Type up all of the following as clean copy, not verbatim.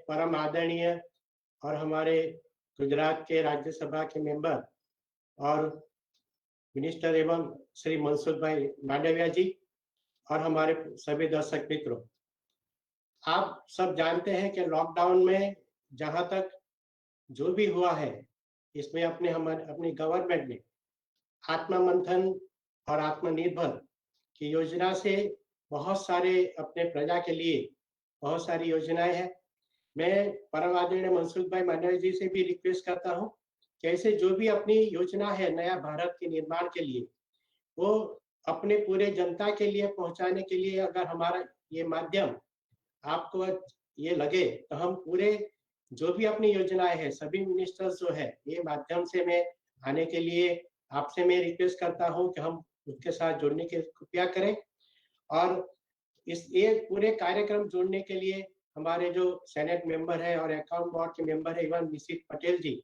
परम आदरणीय और हमारे गुजरात के राज्यसभा के मेंबर और मिनिस्टर एवं श्री मनसुख भाई मांडविया जी और हमारे सभी दर्शक मित्रों, आप सब जानते हैं कि लॉकडाउन में जहां तक जो भी हुआ है, इसमें अपनी गवर्नमेंट ने आत्मा मंथन और आत्मनिर्भर की योजना से बहुत सारे अपने प्रजा के लिए बहुत सारी योजनाएं हैं। मैं परम आदरणीय मनसुख भाई मांडविया जी से भी रिक्वेस्ट करता हूं कि ऐसे जो भी अपनी योजना है नया भारत के निर्माण के लिए, वो अपने पूरे जनता के लिए पहुंचाने के लिए अगर हमारा ये माध्यम आपको ये लगे तो हम पूरे जो भी अपनी योजनाएं है सभी मिनिस्टर्स जो है ये माध्यम से मैं आने के लिए आपसे मैं रिक्वेस्ट करता हूं कि हम उसके साथ जुड़ने के कृपया करें। और इस ये पूरे कार्यक्रम जुड़ने के लिए हमारे जो सेनेट मेंबर है और अकाउंट बोर्ड के मेंबर है इवन निशित पटेल जी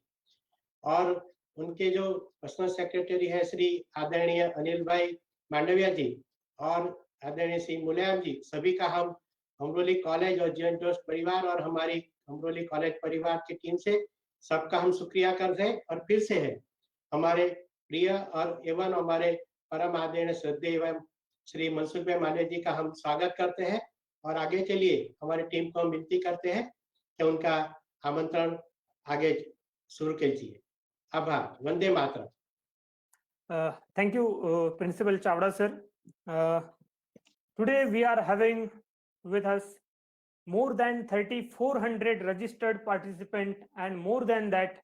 और उनके जो पर्सनल सेक्रेटरी है श्री आदरणीय अनिल भाई मांडविया जी और आदरणीय श्री मुलायम जी, सभी का हम अमरोली कॉलेज और जीवन ट्रस्ट परिवार और हमारी अमरोली कॉलेज परिवार की टीम से सबका हम शुक्रिया करते हैं। और फिर से है हमारे प्रिय और एवं हमारे परम आदरणीय श्रद्धेय एवं श्री मनसुख भाई मांडविया जी का हम स्वागत करते हैं और आगे के लिए हमारी टीम को हम विनती करते हैं कि उनका आमंत्रण आगे शुरू कीजिए। आभार। Vande Mataram. Thank you, Principal Chavda sir. Today we are having with us more than 3,400 registered participants, and more than that,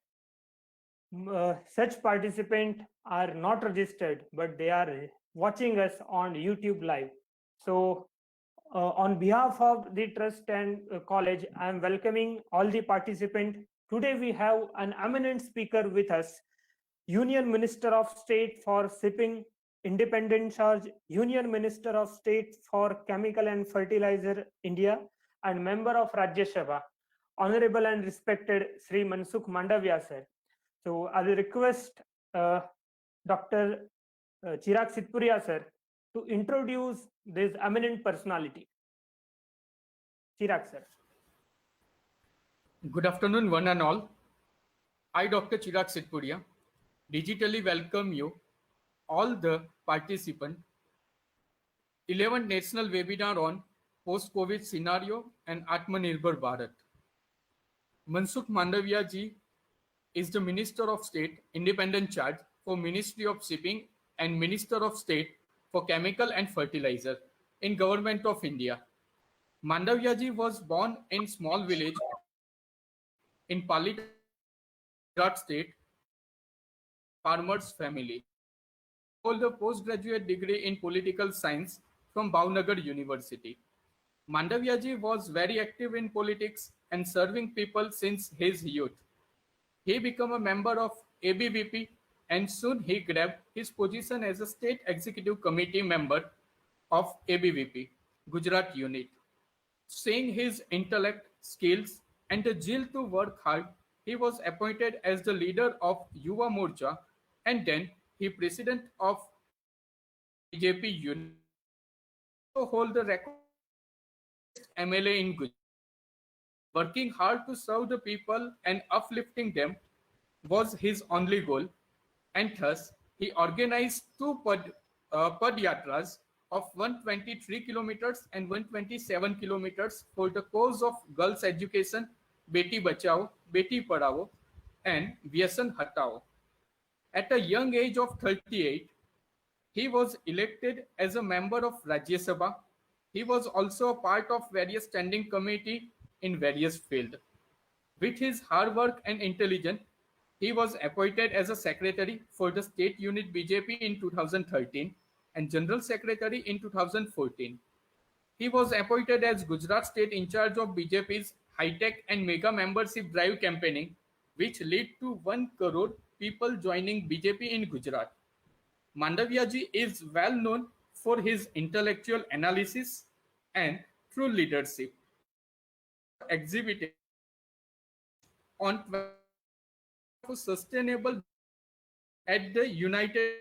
such participants are not registered, but they are watching us on YouTube live. So, on behalf of the trust and college, I am welcoming all the participants. Today we have an eminent speaker with us, Union Minister of State for Shipping, Independent Charge, Union Minister of State for Chemical and Fertilizer, India, and member of Rajya Sabha, Honorable and respected Sri Mansukh Mandaviya sir. So I will request Dr. Chirag Sitpuria sir to introduce this eminent personality. Chirag sir. Good afternoon, one and all. I, Dr. Chirag Sitpuria, digitally welcome you, all the participants. 11th National Webinar on Post-COVID Scenario and Atmanirbhar Bharat. Mansukh Mandaviya ji is the Minister of State, Independent Charge for Ministry of Shipping and Minister of State for Chemical and Fertilizer in Government of India. Mandaviya ji was born in small village in Palitada State, farmer's family. Hold a postgraduate degree in political science from Bhavnagar University. Mandaviya ji was very active in politics and serving people since his youth. He became a member of ABVP and soon he grabbed his position as a state executive committee member of ABVP, Gujarat unit. Seeing his intellect, skills and the zeal to work hard, he was appointed as the leader of Yuva Morcha and then he president of BJP unit. To hold the record MLA in Gujarat. Working hard to serve the people and uplifting them was his only goal, and thus he organized two Padyatras of 123 kilometers and 127 kilometers for the cause of girls' education, Beti Bachao, Beti Padhao, and Vyasan Hatao. At a young age of 38, he was elected as a member of Rajya Sabha. He was also a part of various standing committees in various fields. With his hard work and intelligence, he was appointed as a secretary for the state unit BJP in 2013 and general secretary in 2014. He was appointed as Gujarat state in charge of BJP's high-tech and mega membership drive campaigning, which led to 1 crore people joining BJP in Gujarat. Mandaviya ji is well known for his intellectual analysis and true leadership. Exhibited on sustainable at the United.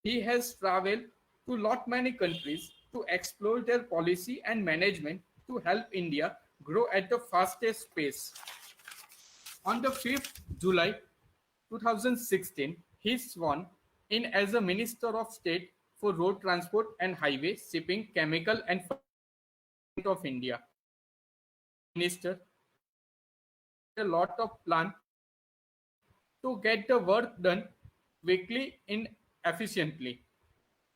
He has traveled to lot many countries to explore their policy and management to help India grow at the fastest pace. On the 5th July 2016, he sworn in as a Minister of State for Road Transport and Highway, Shipping, Chemical and of India. Minister, a lot of plan to get the work done quickly and efficiently.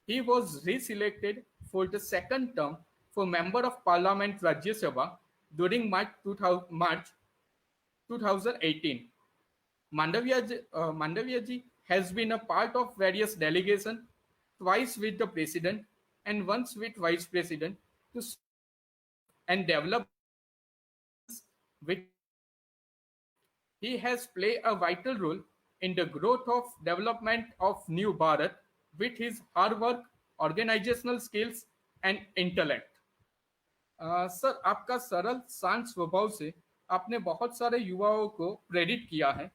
He was re-selected for the second term for Member of Parliament Rajya Sabha during March 2018. Mandaviya ji has been a part of various delegations, twice with the President and once with Vice President, to and develop with. He has played a vital role in the growth of development of New Bharat with his hard work, organizational skills and intellect. Sir, आपका सरल शांत स्वभाव से आपने बहुत सारे युवाओं को प्रेरित किया है.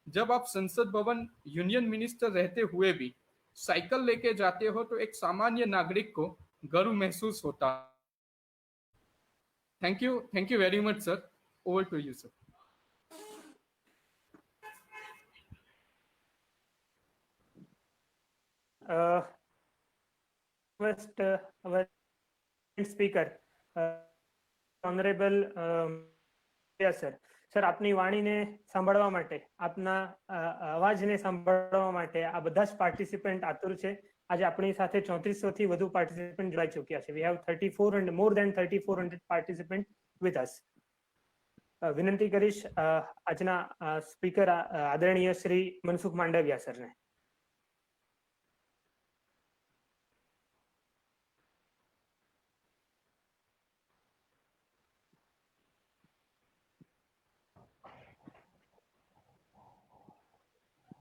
जब आप संसद भवन यूनियन मिनिस्टर रहते हुए भी साइकिल लेके जाते हो तो एक सामान्य नागरिक को गर्व महसूस होता. Thank you very much sir. Over to you sir. First, our speaker, honorable sir, આપની વાણીને સાંભળવા માટે, આપના અવાજને સાંભળવા માટે આ બધા જ પાર્ટિસિપન્ટ આતુર છે. આજે આપણી સાથે 3400 થી વધુ પાર્ટિસિપન્ટ જોડાઈ ચૂક્યા છે. We have 3400, more than 3400 participants with us. વિનંતી કરીશ આજના સ્પીકર આદરણીય શ્રી મનસુખ માંડવિયા સરને.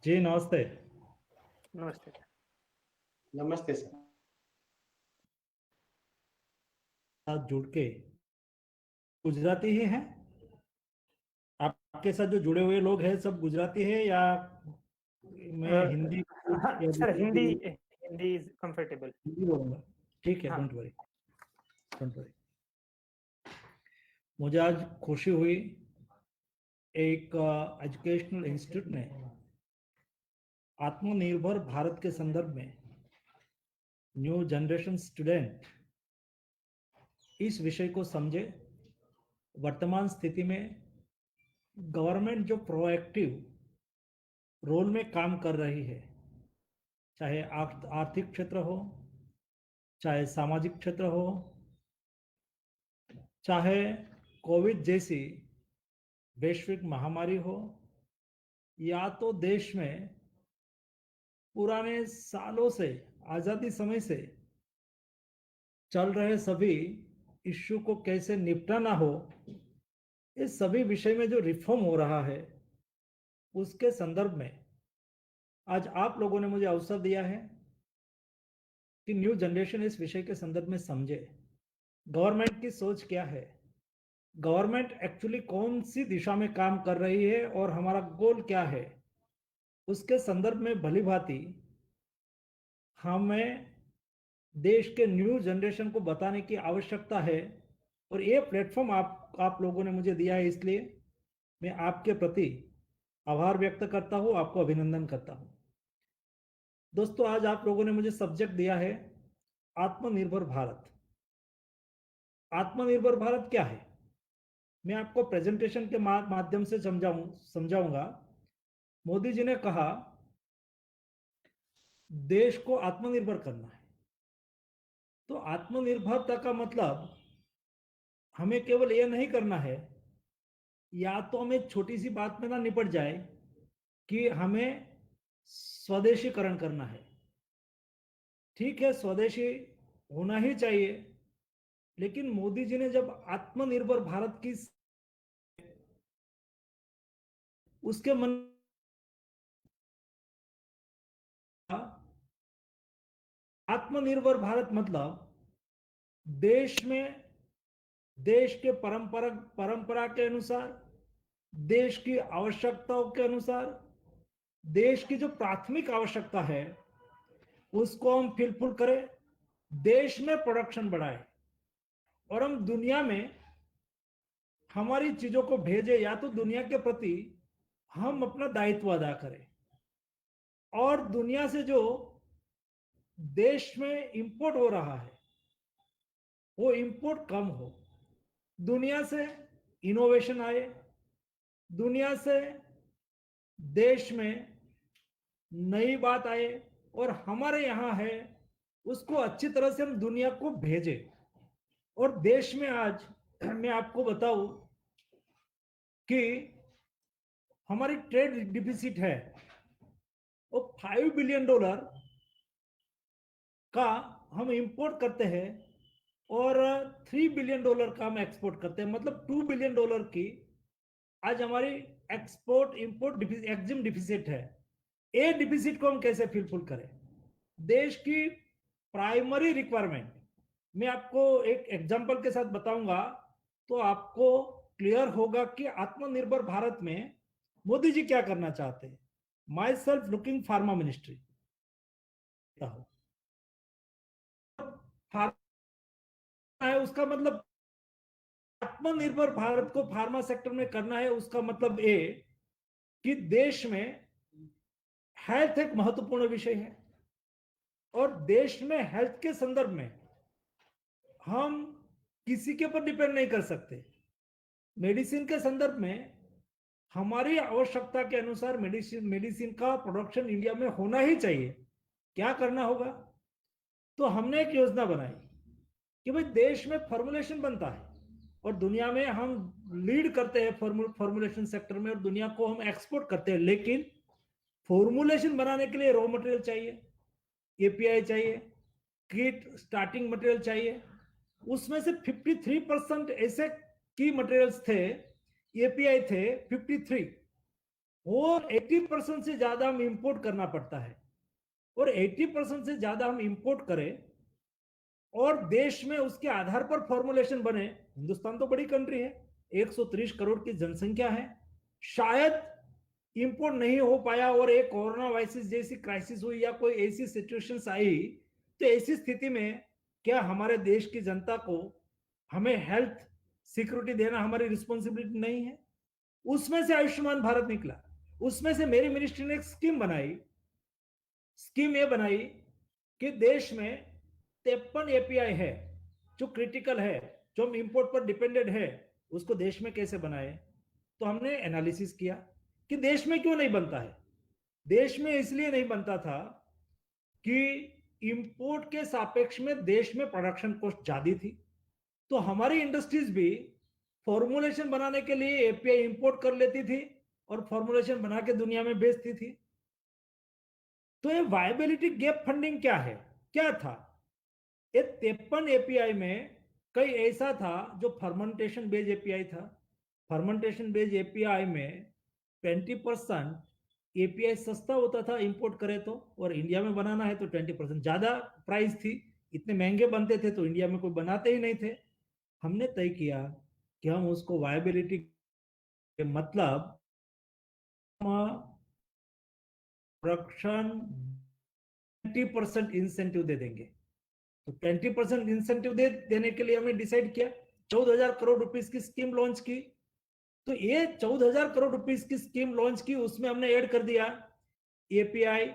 जी नमस्ते. नमस्ते. नमस्ते सर. साथ जुड़ के गुजराती ही हैं? आपके साथ जो जुड़े हुए लोग हैं सब गुजराती है या मैं Hindi? Sir Hindi is comfortable. Hindi बोलूंगा. ठीक है. Don't worry. मुझे आज खुशी हुई, एक एजुकेशनल इंस्टीट्यूट ने आत्मनिर्भर भारत के संदर्भ में न्यू जनरेशन स्टूडेंट इस विषय को समझे. वर्तमान स्थिति में गवर्नमेंट जो प्रोएक्टिव रोल में काम कर रही है, चाहे आर्थिक क्षेत्र हो, चाहे सामाजिक क्षेत्र हो, चाहे कोविड जैसी वैश्विक महामारी हो, या तो देश में पुराने सालों से, आजादी समय से चल रहे सभी इश्यू को कैसे निपटाना हो, इस सभी विषय में जो रिफॉर्म हो रहा है उसके संदर्भ में आज आप लोगों ने मुझे अवसर दिया है कि न्यू जनरेशन इस विषय के संदर्भ में समझे. गवर्नमेंट की सोच क्या है, गवर्नमेंट एक्चुअली कौन सी दिशा में काम कर रही है और हमारा गोल क्या है, उसके संदर्भ में भली भांति हमें देश के न्यू जनरेशन को बताने की आवश्यकता है. और ये प्लेटफॉर्म आप लोगों ने मुझे दिया है, इसलिए मैं आपके प्रति आभार व्यक्त करता हूँ, आपको अभिनंदन करता हूँ. दोस्तों, आज आप लोगों ने मुझे सब्जेक्ट दिया है आत्मनिर्भर भारत. आत्मनिर्भर भारत क्या है, मैं आपको प्रेजेंटेशन के माध्यम से समझाऊंगा. मोदी जी ने कहा देश को आत्मनिर्भर करना है. तो आत्मनिर्भरता का मतलब हमें केवल यह नहीं करना है, या तो हमें छोटी सी बात में ना निपट जाए कि हमें स्वदेशीकरण करना है. ठीक है, स्वदेशी होना ही चाहिए, लेकिन मोदी जी ने जब आत्मनिर्भर भारत की उसके मन आत्मनिर्भर भारत मतलब देश में देश के परंपरा के अनुसार, देश की आवश्यकताओं के अनुसार, देश की जो प्राथमिक आवश्यकता है उसको हम फुलफिल करें, देश में प्रोडक्शन बढ़ाए और हम दुनिया में हमारी चीजों को भेजे, या तो दुनिया के प्रति हम अपना दायित्व अदा करें और दुनिया से जो देश में इंपोर्ट हो रहा है वो इंपोर्ट कम हो, दुनिया से इनोवेशन आए, दुनिया से देश में नई बात आए और हमारे यहाँ है उसको अच्छी तरह से हम दुनिया को भेजें। और देश में आज मैं आपको बताऊं कि हमारी ट्रेड डिफिसिट है वो $5 बिलियन का हम इंपोर्ट करते हैं और $3 बिलियन का हम एक्सपोर्ट करते हैं, मतलब $2 बिलियन की आज हमारी एक्सपोर्ट इंपोर्ट एक्जिम डिफिसिट है। ये डिफिसिट को हम कैसे फिलफुल करें? देश की प्राइमरी रिक्वायरमेंट मैं आपको एक एग्जांपल के साथ बताऊंगा तो आपको क्लियर होगा कि आत्मनिर्भर भारत में मोदी जी क्या करना चाहते हैं। My self looking pharma ministry है, उसका मतलब आत्मनिर्भर भारत को फार्मा सेक्टर में करना है। उसका मतलब ये कि देश में हेल्थ एक महत्वपूर्ण विषय है और देश में हेल्थ के संदर्भ में हम किसी के ऊपर डिपेंड नहीं कर सकते। मेडिसिन के संदर्भ में हमारी आवश्यकता के अनुसार मेडिसिन का प्रोडक्शन इंडिया में होना ही चाहिए। क्या करना होगा? तो हमने एक योजना बनाई कि भाई देश में फॉर्मुलेशन बनता है और दुनिया में हम लीड करते हैं फॉर्मुलेशन सेक्टर में और दुनिया को हम एक्सपोर्ट करते हैं, लेकिन फॉर्मुलेशन बनाने के लिए रॉ मटेरियल चाहिए, एपीआई चाहिए, किट स्टार्टिंग मटेरियल चाहिए। उसमें से 53% ऐसे की मटेरियल्स थे, एपीआई थे 53 और 80% से ज्यादा हम इंपोर्ट करना पड़ता है। और 80% से ज्यादा हम इंपोर्ट करें और देश में उसके आधार पर फॉर्मुलेशन बने। हिंदुस्तान तो बड़ी कंट्री है, 130 करोड़ की जनसंख्या है, शायद इंपोर्ट नहीं हो पाया और एक कोरोना वायरस जैसी क्राइसिस हुई या कोई ऐसी सिचुएशंस आई, तो ऐसी स्थिति में क्या हमारे देश की जनता को हमें हेल्थ सिक्योरिटी देना हमारी रिस्पॉन्सिबिलिटी नहीं है? उसमें से आयुष्मान भारत निकला, उसमें से मेरी मिनिस्ट्री ने एक स्कीम बनाई। स्कीम ये बनाई कि देश में 53 एपीआई है जो क्रिटिकल है, जो हम इंपोर्ट पर डिपेंडेंट है, उसको देश में कैसे बनाए। तो हमने एनालिसिस किया कि देश में क्यों नहीं बनता है। देश में इसलिए नहीं बनता था कि इंपोर्ट के सापेक्ष में देश में प्रोडक्शन कॉस्ट ज्यादा थी। तो हमारी इंडस्ट्रीज भी फॉर्मुलेशन बनाने के लिए एपीआई इंपोर्ट कर लेती थी और फॉर्मुलेशन बना के दुनिया में बेचती थी। तो ये वायबिलिटी गैप फंडिंग क्या है, क्या था? ये 53 एपीआई में कई ऐसा था जो फर्मेंटेशन बेस्ड एपीआई था। फर्मेंटेशन बेस्ड एपीआई में 20% एपीआई सस्ता होता था इंपोर्ट करे तो, और इंडिया में बनाना है तो 20% ज्यादा प्राइस थी। इतने महंगे बनते थे तो इंडिया में कोई बनाते ही नहीं थे। हमने तय किया कि हम उसको वायबिलिटी के मतलब प्रोडक्शन 20% इंसेंटिव दे देंगे। तो 20% इंसेंटिव देने के लिए हमने डिसाइड किया, 14,000 करोड़ रुपीस की स्कीम लॉन्च की। तो ये 14,000 करोड़ रुपीस की स्कीम लॉन्च की, उसमें हमने ऐड कर दिया एपीआई,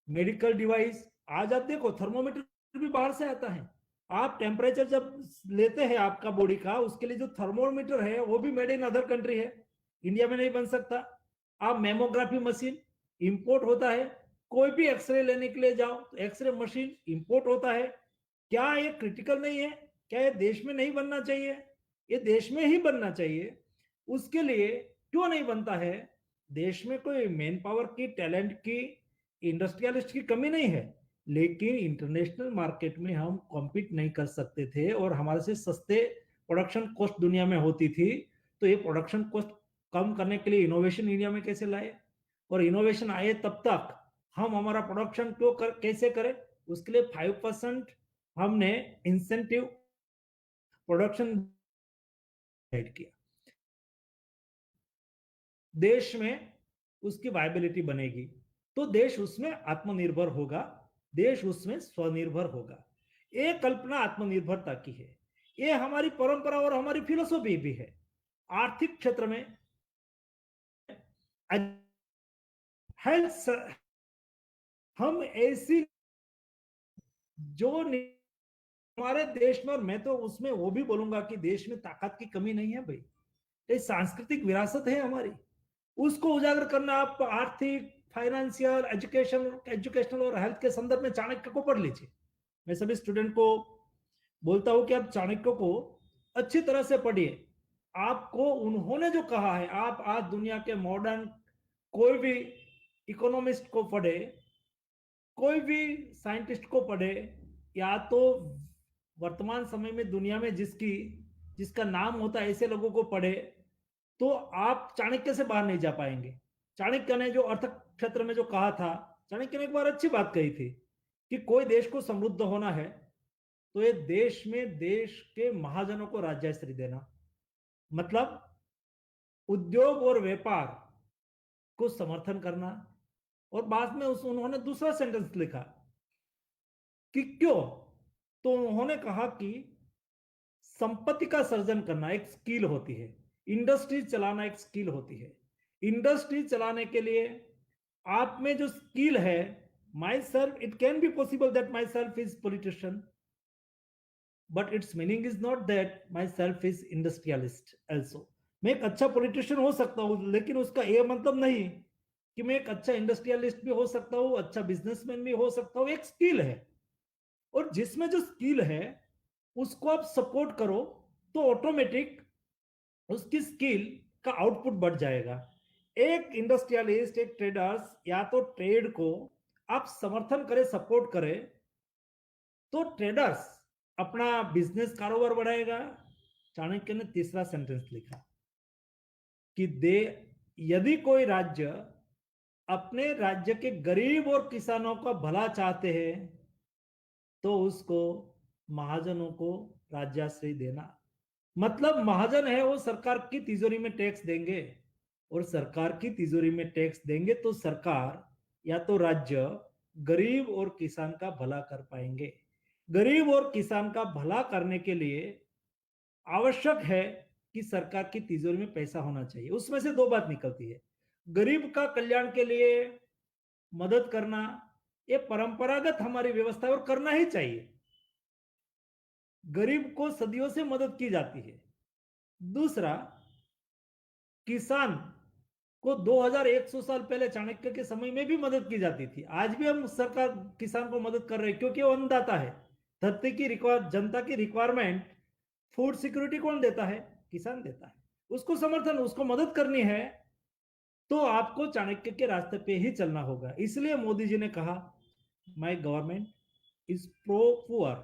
मेडिकल डिवाइस। आज आप देखो थर्मोमीटर भी बाहर से आता है। आप टेम्परेचर जब लेते हैं आपका बॉडी का, उसके लिए जो थर्मोमीटर है वो भी मेड इन अदर कंट्री है, इंडिया में नहीं बन सकता। आप मेमोग्राफी मशीन इंपोर्ट होता है, कोई भी एक्सरे लेने के लिए जाओ तो एक्सरे मशीन इंपोर्ट होता है। क्या ये क्रिटिकल नहीं है? क्या ये देश में नहीं बनना चाहिए? ये देश में ही बनना चाहिए। उसके लिए क्यों नहीं बनता है? देश में कोई मैन पावर की, टैलेंट की, इंडस्ट्रियलिस्ट की कमी नहीं है, लेकिन इंटरनेशनल मार्केट में हम कॉम्पीट नहीं कर सकते थे और हमारे से सस्ते प्रोडक्शन कॉस्ट दुनिया में होती थी। तो ये प्रोडक्शन कॉस्ट कम करने के लिए इनोवेशन इंडिया में कैसे लाए, और इनोवेशन आए तब तक हम हमारा प्रोडक्शन कैसे करें, उसके लिए 5% हमने इंसेंटिव प्रोडक्शन ऐड किया। देश में उसकी वायबिलिटी बनेगी तो देश उसमें आत्मनिर्भर होगा, देश उसमें स्वनिर्भर होगा। ये कल्पना आत्मनिर्भरता की है, ये हमारी परंपरा और हमारी फिलोसॉफी भी है। आर्थिक क्षेत्र में, हेल्थ, हम ऐसी जो हमारे देश में, और मैं तो उसमें वो भी बोलूंगा कि देश में ताकत की कमी नहीं है भाई, ये सांस्कृतिक विरासत है हमारी, उसको उजागर करना। आप आर्थिक, फाइनेंशियल, एजुकेशनल और हेल्थ के संदर्भ में चाणक्य को पढ़ लीजिए। मैं सभी स्टूडेंट को बोलता हूं कि आप चाणक्य को अच्छी तरह से पढ़िए। आपको उन्होंने जो कहा है, आप आज दुनिया के मॉडर्न कोई भी इकोनॉमिस्ट को पढ़े, कोई भी साइंटिस्ट को पढ़े, या तो वर्तमान समय में दुनिया में जिसका नाम होता है ऐसे लोगों को पढ़े, तो आप चाणक्य से बाहर नहीं जा पाएंगे। चाणक्य ने जो अर्थ क्षेत्र में जो कहा था, चाणक्य ने एक बार अच्छी बात कही थी कि कोई देश को समृद्ध होना है तो ये देश में देश के महाजनों को राज्याश्रय देना, मतलब उद्योग और व्यापार को समर्थन करना। और बाद में उन्होंने दूसरा सेंटेंस लिखा कि क्यों, तो उन्होंने कहा कि संपत्ति का सर्जन करना एक स्किल होती है, इंडस्ट्री चलाना एक स्किल होती है। इंडस्ट्री चलाने के लिए आप में जो स्किल है, my self, it can be possible that my self is politician, but it's meaning is not that my self is industrialist also. मैं एक अच्छा पॉलिटिशियन हो सकता हूं, लेकिन उसका यह मतलब नहीं कि मैं एक अच्छा इंडस्ट्रियलिस्ट भी हो सकता हूं, अच्छा बिजनेसमैन भी हो सकता हूं। एक स्किल है, और जिसमें जो स्किल है उसको आप सपोर्ट करो तो ऑटोमेटिक उसकी स्किल का आउटपुट बढ़ जाएगा। एक इंडस्ट्रियलिस्ट, एक ट्रेडर्स, या तो ट्रेड को आप समर्थन करें, सपोर्ट करें, तो ट्रेडर्स अपना बिजनेस कारोबार बढ़ाएगा। चाणक्य ने तीसरा सेंटेंस लिखा कि यदि कोई राज्य अपने राज्य के गरीब और किसानों का भला चाहते हैं तो उसको महाजनों को राज्याश्रय देना। मतलब महाजन है वो सरकार की तिजोरी में टैक्स देंगे, और सरकार की तिजोरी में टैक्स देंगे तो सरकार या तो राज्य गरीब और किसान का भला कर पाएंगे। गरीब और किसान का भला करने के लिए आवश्यक है कि सरकार की तिजोरी में पैसा होना चाहिए। उसमें से दो बात निकलती है, गरीब का कल्याण के लिए मदद करना, ये परंपरागत हमारी व्यवस्था है और करना ही चाहिए। गरीब को सदियों से मदद की जाती है। दूसरा, किसान को 2100 साल पहले चाणक्य के समय में भी मदद की जाती थी। आज भी हम सरकार किसान को मदद कर रहे हैं क्योंकि वो अन्नदाता है। धरती की जनता की रिक्वायरमेंट, फूड सिक्योरिटी कौन देता है? किसान देता है। उसको समर्थन, उसको मदद करनी है तो आपको चाणक्य के रास्ते पे ही चलना होगा। इसलिए मोदी जी ने कहा, my government is pro poor,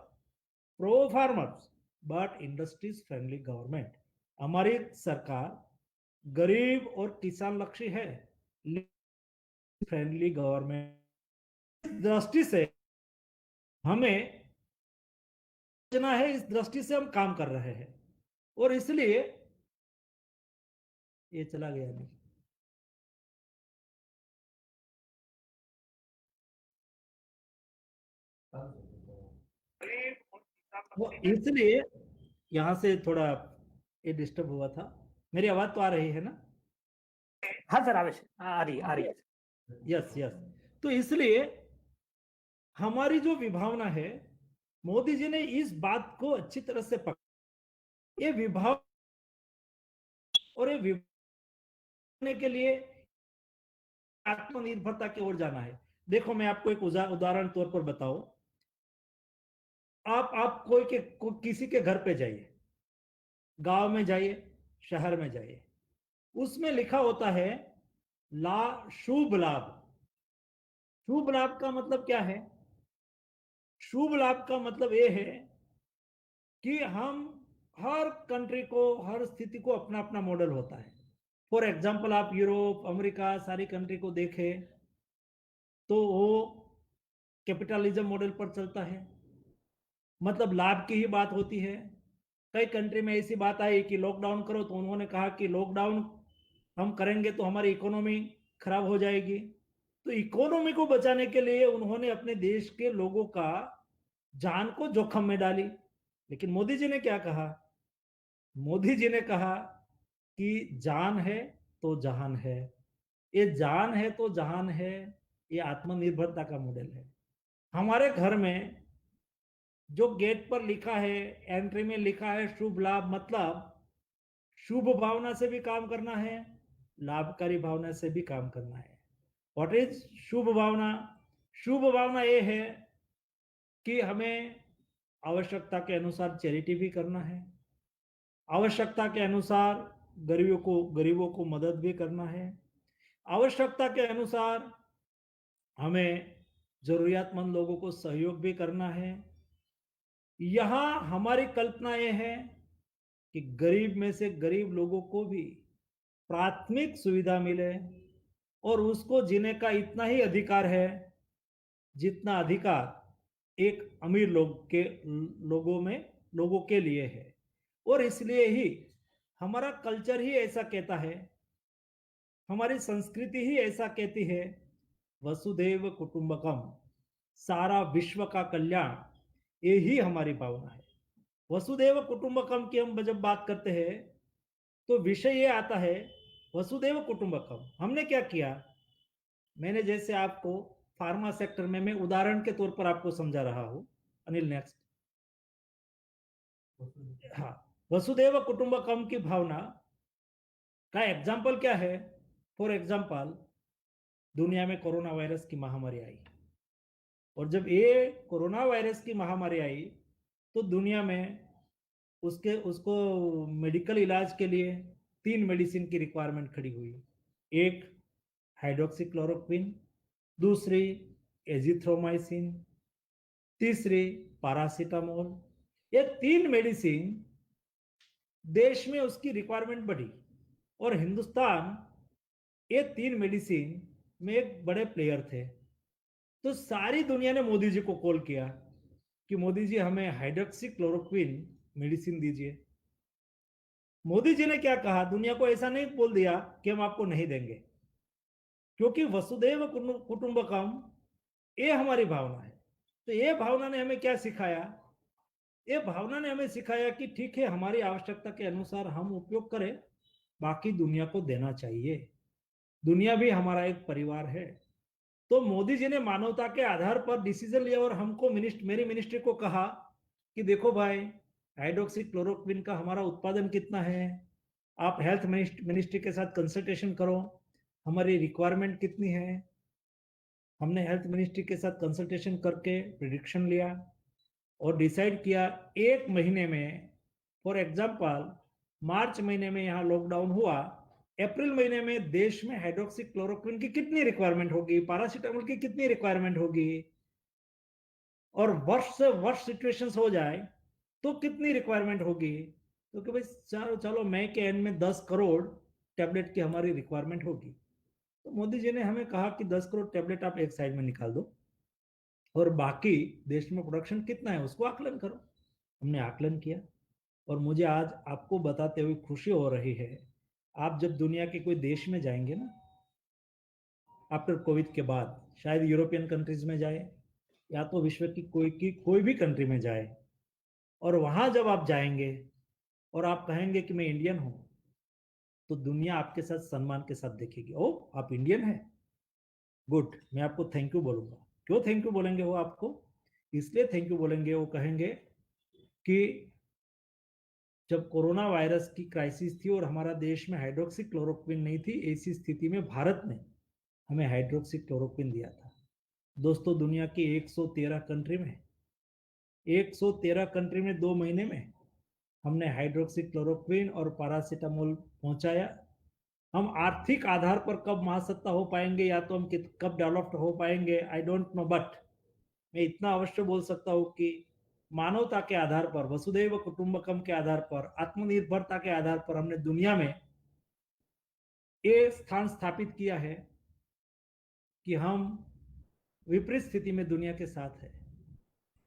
pro farmers, but industries friendly government. हमारी सरकार गरीब और किसान लक्ष्य है, फ्रेंडली गवर्नमेंट। इस दृष्टि से हमें सोचना है, इस दृष्टि से हम काम कर रहे हैं, और इसलिए ये चला गया नहीं। वो इसलिए यहां से थोड़ा ये डिस्टर्ब हुआ था। मेरी आवाज तो आ रही है ना? हाँ सर, आवेश आ रही है। Yes yes. तो इसलिए हमारी जो विभावना है, मोदी जी ने इस बात को अच्छी तरह से पकड़ा। ये विभाव और ये विभावने के लिए आत्मनिर्भरता की ओर जाना है। देखो, मैं आपको एक उदाहरण तौर पर बताऊं। आप किसी के घर पे जाइए, गांव में जाइए, शहर में जाइए, उसमें लिखा होता है शुभ लाभ। शुभ लाभ का मतलब क्या है? शुभ लाभ का मतलब ये है कि हम हर कंट्री को, हर स्थिति को अपना अपना मॉडल होता है। फॉर एग्जाम्पल, आप यूरोप, अमेरिका, सारी कंट्री को देखें तो वो कैपिटलिज्म मॉडल पर चलता है, मतलब लाभ की ही बात होती है। कई कंट्री में ऐसी बात आई कि लॉकडाउन करो, तो उन्होंने कहा कि लॉकडाउन हम करेंगे तो हमारी इकोनॉमी खराब हो जाएगी। तो इकोनॉमी को बचाने के लिए उन्होंने अपने देश के लोगों का जान को जोखिम में डाली। लेकिन मोदी जी ने क्या कहा? मोदी जी ने कहा कि जान है तो जहान है। ये जान है तो जहान है, ये आत्मनिर्भरता का मॉडल है। हमारे घर में जो गेट पर लिखा है, एंट्री में लिखा है शुभ लाभ, मतलब शुभ भावना से भी काम करना है, लाभकारी भावना से भी काम करना है। व्हाट इज शुभ भावना? शुभ भावना ये है कि हमें आवश्यकता के अनुसार चैरिटी भी करना है, आवश्यकता के अनुसार गरीबों को मदद भी करना है, आवश्यकता के अनुसार हमें जरूरियातमंद लोगों को सहयोग भी करना है। यहाँ हमारी कल्पना यह है कि गरीब में से गरीब लोगों को भी प्राथमिक सुविधा मिले और उसको जीने का इतना ही अधिकार है जितना अधिकार एक अमीर लोगों के लिए है। और इसलिए ही हमारा कल्चर ही ऐसा कहता है, हमारी संस्कृति ही ऐसा कहती है, वसुधैव कुटुंबकम, सारा विश्व का कल्याण, यही हमारी भावना है। वसुधैव कुटुंबकम की हम जब बात करते हैं तो विषय ये आता है वसुधैव कुटुंबकम। हमने क्या किया? मैंने जैसे आपको फार्मा सेक्टर में मैं उदाहरण के तौर पर आपको समझा रहा हूं। अनिल नेक्स्ट। हाँ, वसुधैव कुटुंबकम की भावना का एग्जाम्पल क्या है? फॉर एग्जाम्पल, दुनिया में कोरोना वायरस की महामारी आई, और जब ये कोरोना वायरस की महामारी आई तो दुनिया में उसको मेडिकल इलाज के लिए 3 मेडिसिन की रिक्वायरमेंट खड़ी हुई। एक हाइड्रोक्सीक्लोरोक्विन, दूसरी एजिथ्रोमाइसिन, तीसरी पैरासीटामोल। ये 3 मेडिसिन देश में उसकी रिक्वायरमेंट बढ़ी, और हिंदुस्तान ये 3 मेडिसिन में एक बड़े प्लेयर थे। तो सारी दुनिया ने मोदी जी को कॉल किया कि मोदी जी हमें हाइड्रोक्सीक्लोरोक्विन मेडिसिन दीजिए। मोदी जी ने क्या कहा? दुनिया को ऐसा नहीं बोल दिया कि हम आपको नहीं देंगे, क्योंकि वसुधैव कुटुंबकम ये हमारी भावना है। तो ये भावना ने हमें क्या सिखाया? ये भावना ने हमें सिखाया कि ठीक है, हमारी आवश्यकता के अनुसार हम उपयोग करें, बाकी दुनिया को देना चाहिए। दुनिया भी हमारा एक परिवार है। तो मोदी जी ने मानवता के आधार पर डिसीजन लिया और हमको मेरी मिनिस्ट्री को कहा कि देखो भाई, हाइड्रोक्सीक्लोरोक्विन का हमारा उत्पादन कितना है, आप हेल्थ मिनिस्ट्री के साथ कंसल्टेशन करो, हमारी रिक्वायरमेंट कितनी है। हमने हेल्थ मिनिस्ट्री के साथ कंसल्टेशन करके प्रिडिक्शन लिया और डिसाइड किया 1 महीने में। फॉर एग्जाम्पल, मार्च महीने में यहाँ लॉकडाउन हुआ, अप्रैल महीने में देश में हाइड्रोक्सीक्लोरोक्विन की कितनी रिक्वायरमेंट होगी, पैरासीटामोल की कितनी रिक्वायरमेंट होगी, और वर्ष से वर्ष सिचुएशंस हो जाए तो कितनी रिक्वायरमेंट होगी। तो कि भाई चलो मई के एंड में 10 करोड़ टैबलेट की हमारी रिक्वायरमेंट होगी। तो मोदी जी ने हमें कहा कि 10 करोड़ टैबलेट आप एक साइड में निकाल दो और बाकी देश में प्रोडक्शन कितना है उसको आकलन करो। हमने आकलन किया, और मुझे आज आपको बताते हुए खुशी हो रही है, आप जब दुनिया के कोई देश में जाएंगे ना, आफ्टर कोविड के बाद, शायद यूरोपियन कंट्रीज में जाए या तो विश्व की कोई भी कंट्री में जाए, और वहां जब आप जाएंगे और आप कहेंगे कि मैं इंडियन हूं, तो दुनिया आपके साथ सम्मान के साथ देखेगी। ओ, आप इंडियन हैं, गुड, मैं आपको थैंक यू बोलूंगा। क्यों थैंक यू बोलेंगे वो आपको? इसलिए थैंक यू बोलेंगे, वो कहेंगे कि जब कोरोना वायरस की क्राइसिस थी और हमारा देश में हाइड्रोक्सीक्लोरोक्विन नहीं थी, ऐसी स्थिति में भारत ने हमें हाइड्रोक्सीक्लोरोक्विन दिया था। दोस्तों, दुनिया की 113 कंट्री में 2 महीने में हमने हाइड्रोक्सीक्लोरोक्विन और पैरासीटामोल पहुंचाया। हम आर्थिक आधार पर कब महासत्ता हो पाएंगे या तो हम कब डेवलप्ड हो पाएंगे, आई डोंट नो, बट मैं इतना अवश्य बोल सकता हूं कि मानवता के आधार पर, वसुधैव कुटुंबकम के आधार पर, आत्मनिर्भरता के आधार पर हमने दुनिया में ये स्थान स्थापित किया है कि हम विपरीत स्थिति में दुनिया के साथ है।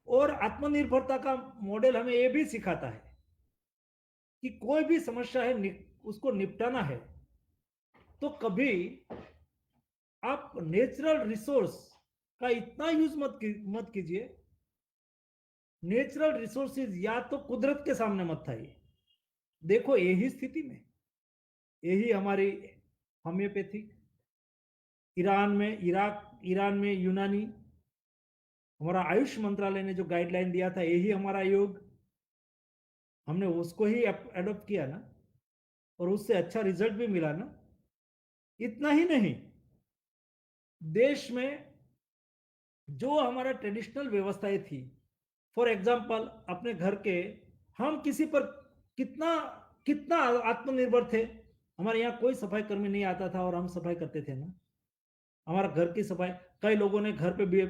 और आत्मनिर्भरता का मॉडल हमें ये भी सिखाता है कि कोई भी समस्या है उसको निपटाना है तो कभी आप नेचुरल रिसोर्स का इतना यूज मत कीजिए। नेचुरल रिसोर्सेज या तो कुदरत के सामने मत आइए। देखो, यही स्थिति में यही हमारी होम्योपैथिक, ईरान में यूनानी, हमारा आयुष मंत्रालय ने जो गाइडलाइन दिया था यही हमारा योग, हमने उसको ही एडॉप्ट किया ना, और उससे अच्छा रिजल्ट भी मिला ना। इतना ही नहीं, देश में जो हमारा ट्रेडिशनल व्यवस्थाएं थी, फॉर एग्जाम्पल अपने घर के, हम किसी पर कितना कितना आत्मनिर्भर थे। हमारे यहाँ कोई सफाई कर्मी नहीं आता था और हम सफाई करते थे ना, हमारा घर की सफाई। कई लोगों ने घर पे भी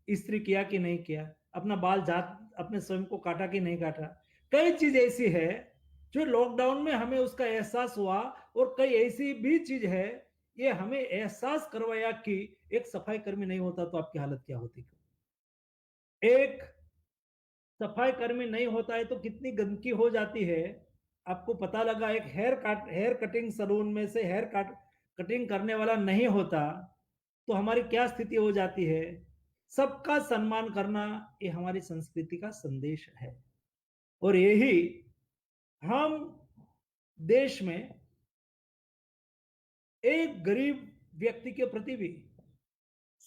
इस्त्री किया कि नहीं किया, अपना बाल जात अपने स्वयं को काटा कि नहीं काटा। कई चीज ऐसी है जो लॉकडाउन में हमें उसका एहसास हुआ, और कई ऐसी भी चीज है ये हमें एहसास करवाया कि एक सफाई कर्मी नहीं होता तो आपकी हालत क्या होती। एक सफाई कर्मी नहीं होता है तो कितनी गंदगी हो जाती है। आपको पता लगा, एक हेयर कटिंग सलून में से कटिंग करने वाला नहीं होता तो हमारी क्या स्थिति हो जाती है। सबका सम्मान करना ये हमारी संस्कृति का संदेश है, और यही हम देश में एक गरीब व्यक्ति के प्रति भी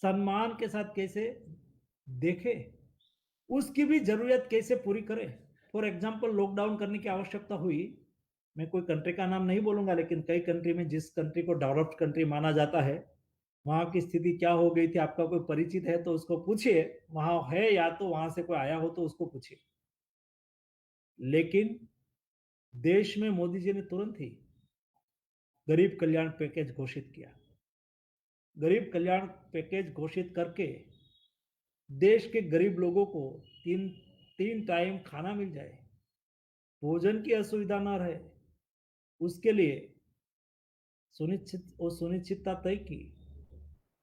सम्मान के साथ कैसे देखे, उसकी भी जरूरत कैसे पूरी करे। फॉर एग्जाम्पल, लॉकडाउन करने की आवश्यकता हुई, मैं कोई कंट्री का नाम नहीं बोलूंगा, लेकिन कई कंट्री में, जिस कंट्री को डेवलप्ड कंट्री माना जाता है, वहां की स्थिति क्या हो गई थी, आपका कोई परिचित है तो उसको पूछिए, वहां है या तो वहां से कोई आया हो तो उसको पूछिए। लेकिन देश में मोदी जी ने तुरंत ही गरीब कल्याण पैकेज घोषित किया। गरीब कल्याण पैकेज घोषित करके देश के गरीब लोगों को तीन टाइम खाना मिल जाए, भोजन की असुविधा न रहे, उसके लिए सुनिश्चितता तय की।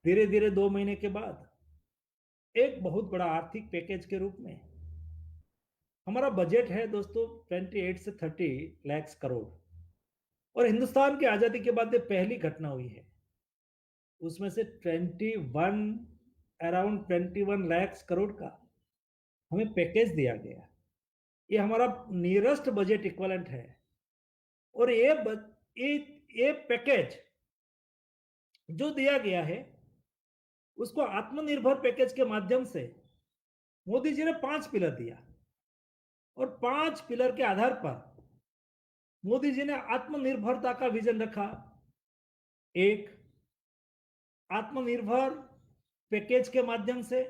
धीरे धीरे 2 महीने के बाद एक बहुत बड़ा आर्थिक पैकेज के रूप में हमारा बजट है दोस्तों 28 से 30 लाख करोड़, और हिंदुस्तान की आजादी के बाद ये पहली घटना हुई है। उसमें से 21 लाख करोड़ का हमें पैकेज दिया गया। ये हमारा नियरेस्ट बजट इक्विवेलेंट है, और ये पैकेज जो दिया गया है उसको आत्मनिर्भर पैकेज के माध्यम से मोदी जी ने 5 पिलर दिया, और 5 पिलर के आधार पर मोदी जी ने आत्मनिर्भरता का विजन रखा। एक, आत्मनिर्भर पैकेज के माध्यम से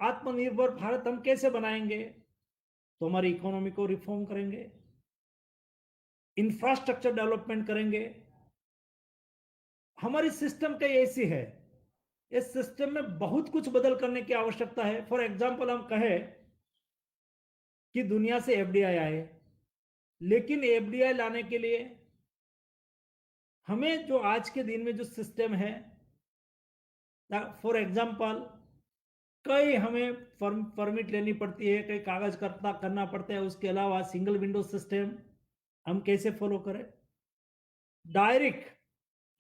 आत्मनिर्भर भारत हम कैसे बनाएंगे, तो हमारी इकोनॉमी को रिफॉर्म करेंगे, इंफ्रास्ट्रक्चर डेवलपमेंट करेंगे। हमारी सिस्टम कई ऐसी है, इस सिस्टम में बहुत कुछ बदल करने की आवश्यकता है। फॉर एग्जांपल, हम कहें कि दुनिया से एफडीआई आए, लेकिन एफडीआई लाने के लिए हमें जो आज के दिन में जो सिस्टम है, फॉर एग्जांपल कई हमें परमिट लेनी पड़ती है, कई कागज करना पड़ता है। उसके अलावा सिंगल विंडो सिस्टम हम कैसे फॉलो करें। डायरेक्ट